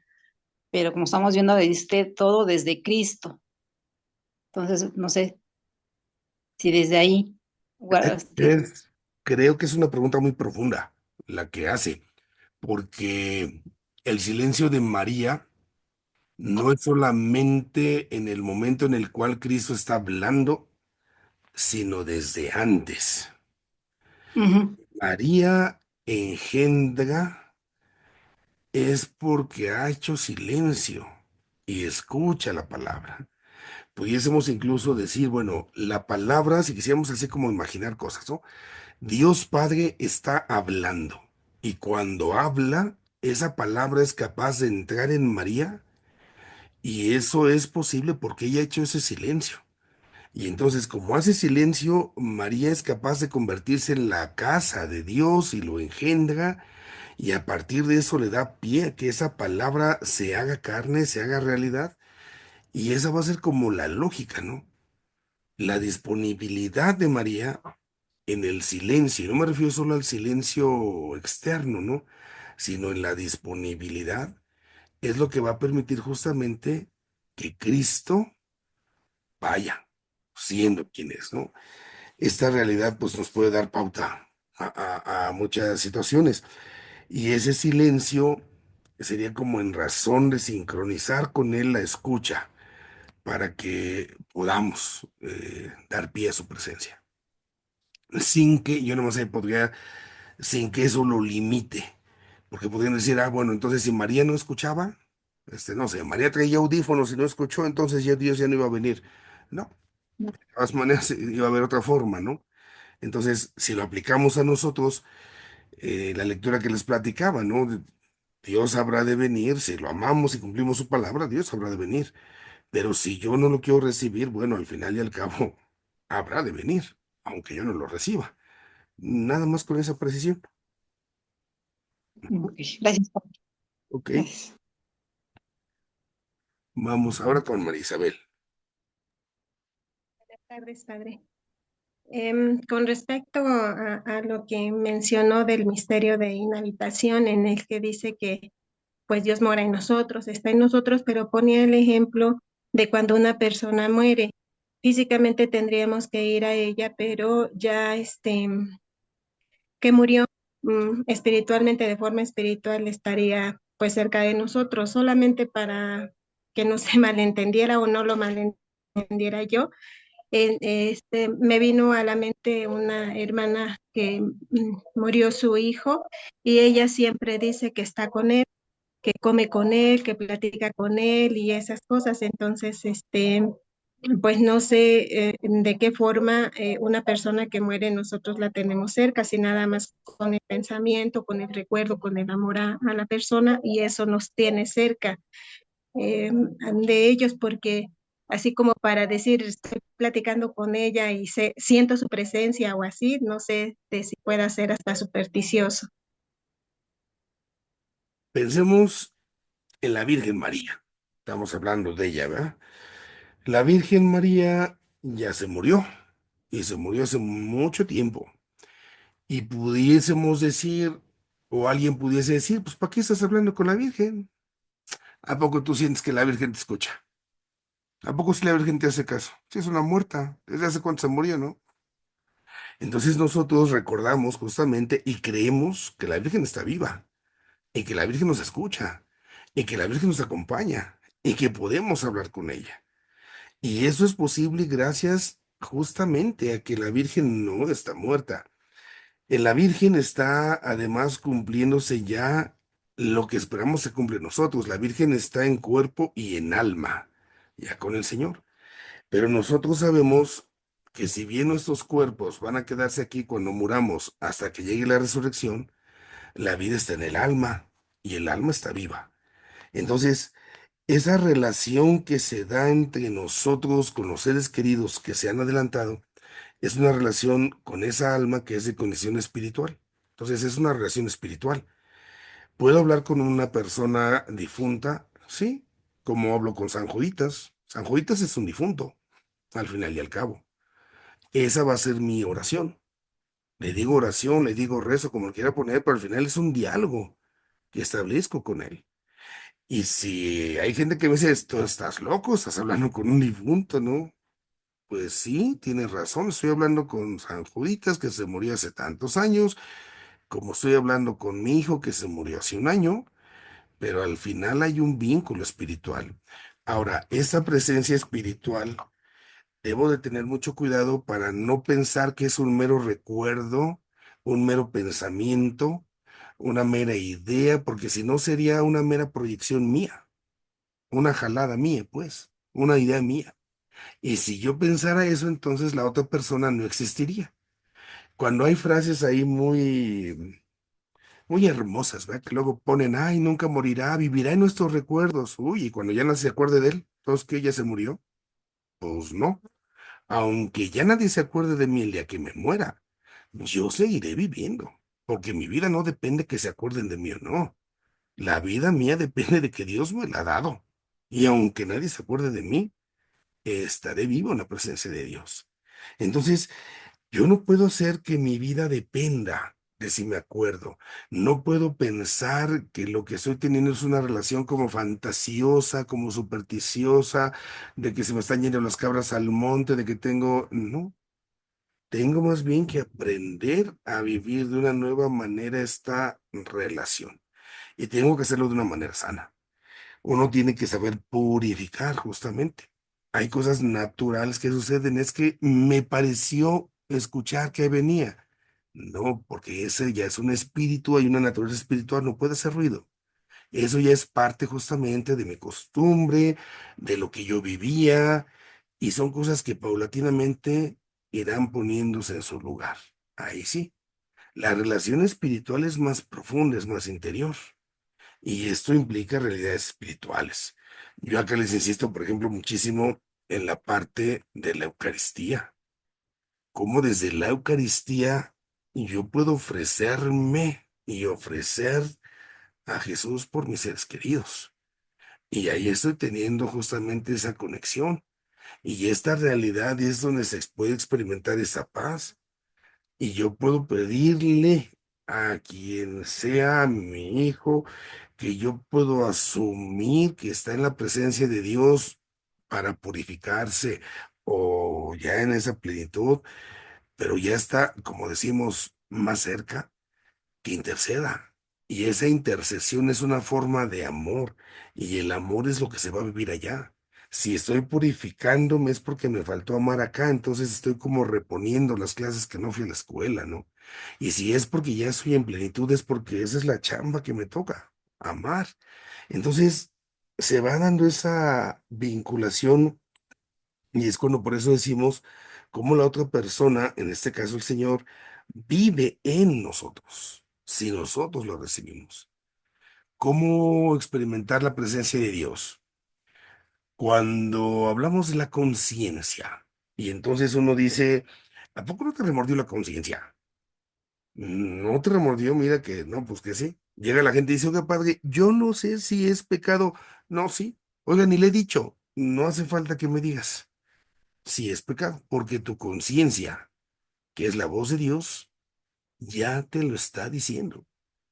pero como estamos viendo, dice todo desde Cristo. Entonces, no sé si desde ahí, Es- Creo que es una pregunta muy profunda la que hace, porque el silencio de María no es solamente en el momento en el cual Cristo está hablando, sino desde antes. ujú, María engendra es porque ha hecho silencio y escucha la palabra. Pudiésemos incluso decir, bueno, la palabra, si quisiéramos así como imaginar cosas, ¿no? Dios Padre está hablando y cuando habla, esa palabra es capaz de entrar en María y eso es posible porque ella ha hecho ese silencio. Y entonces, como hace silencio, María es capaz de convertirse en la casa de Dios y lo engendra, y a partir de eso le da pie a que esa palabra se haga carne, se haga realidad, y esa va a ser como la lógica, ¿no? La disponibilidad de María en el silencio, y no me refiero solo al silencio externo, ¿no? Sino en la disponibilidad, es lo que va a permitir justamente que Cristo vaya siendo quien es, ¿no? Esta realidad pues nos puede dar pauta a muchas situaciones y ese silencio sería como en razón de sincronizar con él la escucha para que podamos dar pie a su presencia, sin que yo nomás ahí podría, sin que eso lo limite, porque podrían decir, ah, bueno, entonces si María no escuchaba, no sé, María traía audífonos y no escuchó, entonces ya Dios ya no iba a venir. No, de todas maneras iba a haber otra forma, ¿no? Entonces, si lo aplicamos a nosotros, la lectura que les platicaba, ¿no? Dios habrá de venir, si lo amamos y cumplimos su palabra, Dios habrá de venir. Pero si yo no lo quiero recibir, bueno, al final y al cabo, habrá de venir, aunque yo no lo reciba. Nada más con esa precisión. Ok, gracias, padre. Ok, Gracias. vamos ahora con María Isabel. Buenas tardes, padre. Con respecto a lo que mencionó del misterio de inhabitación, en el que dice que pues Dios mora en nosotros, está en nosotros, pero ponía el ejemplo de cuando una persona muere. Físicamente tendríamos que ir a ella, pero ya que murió espiritualmente, de forma espiritual, estaría pues cerca de nosotros, solamente para que no se malentendiera o no lo malentendiera yo. Me vino a la mente una hermana que murió su hijo y ella siempre dice que está con él, que come con él, que platica con él y esas cosas. Entonces, pues no sé de qué forma una persona que muere nosotros la tenemos cerca, si nada más con el pensamiento, con el recuerdo, con el amor a la persona y eso nos tiene cerca de ellos porque así como para decir estoy platicando con ella y siento su presencia o así, no sé de si pueda ser hasta supersticioso. Pensemos en la Virgen María. Estamos hablando de ella, ¿verdad? La Virgen María ya se murió y se murió hace mucho tiempo. Y pudiésemos decir, o alguien pudiese decir, pues ¿para qué estás hablando con la Virgen? ¿A poco tú sientes que la Virgen te escucha? ¿A poco si la Virgen te hace caso? Si es una muerta, ¿desde hace cuánto se murió, no? Entonces nosotros recordamos justamente y creemos que la Virgen está viva, y que la Virgen nos escucha, y que la Virgen nos acompaña, y que podemos hablar con ella. Y eso es posible gracias justamente a que la Virgen no está muerta. En la Virgen está además cumpliéndose ya lo que esperamos se cumple en nosotros. La Virgen está en cuerpo y en alma, ya con el Señor. Pero nosotros sabemos que si bien nuestros cuerpos van a quedarse aquí cuando muramos hasta que llegue la resurrección, la vida está en el alma y el alma está viva. Entonces, esa relación que se da entre nosotros con los seres queridos que se han adelantado, es una relación con esa alma que es de condición espiritual. Entonces es una relación espiritual. ¿Puedo hablar con una persona difunta? Sí, como hablo con San Juditas. San Juditas es un difunto, al final y al cabo. Esa va a ser mi oración. Le digo oración, le digo rezo, como lo quiera poner, pero al final es un diálogo que establezco con él. Y si hay gente que me dice, esto estás loco, estás hablando con un difunto, ¿no? Pues sí, tienes razón, estoy hablando con San Juditas que se murió hace tantos años, como estoy hablando con mi hijo que se murió hace un año, pero al final hay un vínculo espiritual. Ahora, esa presencia espiritual, debo de tener mucho cuidado para no pensar que es un mero recuerdo, un mero pensamiento, una mera idea, porque si no sería una mera proyección mía, una jalada mía, pues, una idea mía. Y si yo pensara eso, entonces la otra persona no existiría. Cuando hay frases ahí muy hermosas, ¿verdad? Que luego ponen, ay, nunca morirá, vivirá en nuestros recuerdos. Uy, y cuando ya no se acuerde de él, entonces que ya se murió. Pues no. Aunque ya nadie se acuerde de mí el día que me muera, yo seguiré viviendo, porque mi vida no depende que se acuerden de mí o no. La vida mía depende de que Dios me la ha dado. Y aunque nadie se acuerde de mí, estaré vivo en la presencia de Dios. Entonces, yo no puedo hacer que mi vida dependa de si me acuerdo. No puedo pensar que lo que estoy teniendo es una relación como fantasiosa, como supersticiosa, de que se me están yendo las cabras al monte, de que tengo... No, tengo más bien que aprender a vivir de una nueva manera esta relación. Y tengo que hacerlo de una manera sana. Uno tiene que saber purificar justamente. Hay cosas naturales que suceden. Es que me pareció escuchar que venía. No, porque ese ya es un espíritu, hay una naturaleza espiritual, no puede hacer ruido. Eso ya es parte justamente de mi costumbre, de lo que yo vivía, y son cosas que paulatinamente irán poniéndose en su lugar. Ahí sí, la relación espiritual es más profunda, es más interior. Y esto implica realidades espirituales. Yo acá les insisto, por ejemplo, muchísimo en la parte de la Eucaristía. Cómo desde la Eucaristía yo puedo ofrecerme y ofrecer a Jesús por mis seres queridos. Y ahí estoy teniendo justamente esa conexión. Y esta realidad es donde se puede experimentar esa paz. Y yo puedo pedirle a quien sea mi hijo que yo puedo asumir que está en la presencia de Dios para purificarse o ya en esa plenitud, pero ya está, como decimos, más cerca, que interceda. Y esa intercesión es una forma de amor, y el amor es lo que se va a vivir allá. Si estoy purificándome es porque me faltó amar acá, entonces estoy como reponiendo las clases que no fui a la escuela, ¿no? Y si es porque ya estoy en plenitud, es porque esa es la chamba que me toca, amar. Entonces, se va dando esa vinculación y es cuando por eso decimos cómo la otra persona, en este caso el Señor, vive en nosotros, si nosotros lo recibimos. ¿Cómo experimentar la presencia de Dios? Cuando hablamos de la conciencia, y entonces uno dice, ¿a poco no te remordió la conciencia? No te remordió, mira que no, pues que sí. Llega la gente y dice, oiga, padre, yo no sé si es pecado. No, sí. Oiga, ni le he dicho, no hace falta que me digas si es pecado, porque tu conciencia, que es la voz de Dios, ya te lo está diciendo.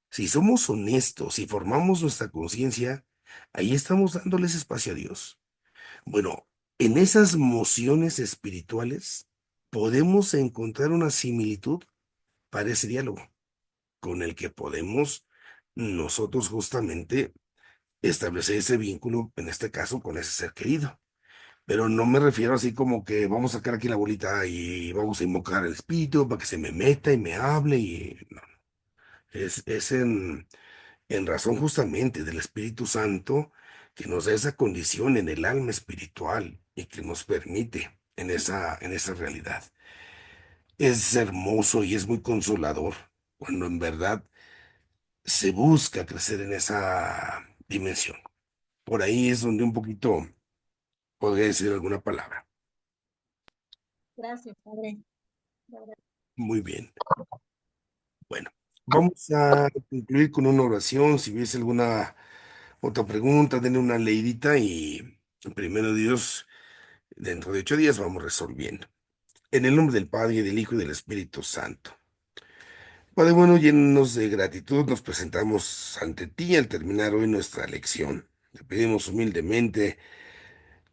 Si somos honestos y formamos nuestra conciencia, ahí estamos dándoles espacio a Dios. Bueno, en esas mociones espirituales podemos encontrar una similitud para ese diálogo con el que podemos nosotros justamente establecer ese vínculo, en este caso con ese ser querido. Pero no me refiero así como que vamos a sacar aquí la bolita y vamos a invocar al espíritu para que se me meta y me hable y no. Es en razón justamente del Espíritu Santo que nos da esa condición en el alma espiritual y que nos permite en esa realidad. Es hermoso y es muy consolador cuando en verdad se busca crecer en esa dimensión. Por ahí es donde un poquito podría decir alguna palabra. Gracias, padre. Muy bien. Bueno, vamos a concluir con una oración. Si hubiese alguna otra pregunta, denle una leidita y primero Dios, dentro de 8 días vamos resolviendo. En el nombre del Padre, del Hijo y del Espíritu Santo. Padre bueno, llenos de gratitud, nos presentamos ante ti al terminar hoy nuestra lección. Te pedimos humildemente,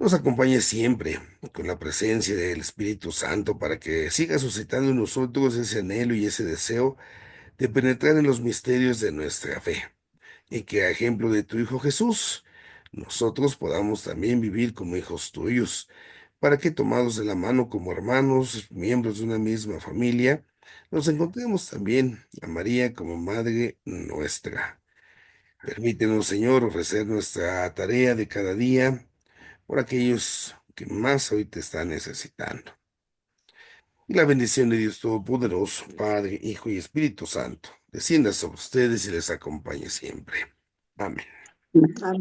nos acompañes siempre con la presencia del Espíritu Santo para que siga suscitando en nosotros ese anhelo y ese deseo de penetrar en los misterios de nuestra fe, y que a ejemplo de tu Hijo Jesús, nosotros podamos también vivir como hijos tuyos, para que tomados de la mano como hermanos, miembros de una misma familia, nos encontremos también a María como Madre nuestra. Permítenos, Señor, ofrecer nuestra tarea de cada día por aquellos que más ahorita está necesitando. Y la bendición de Dios Todopoderoso, Padre, Hijo y Espíritu Santo, descienda sobre ustedes y les acompañe siempre. Amén. Amén.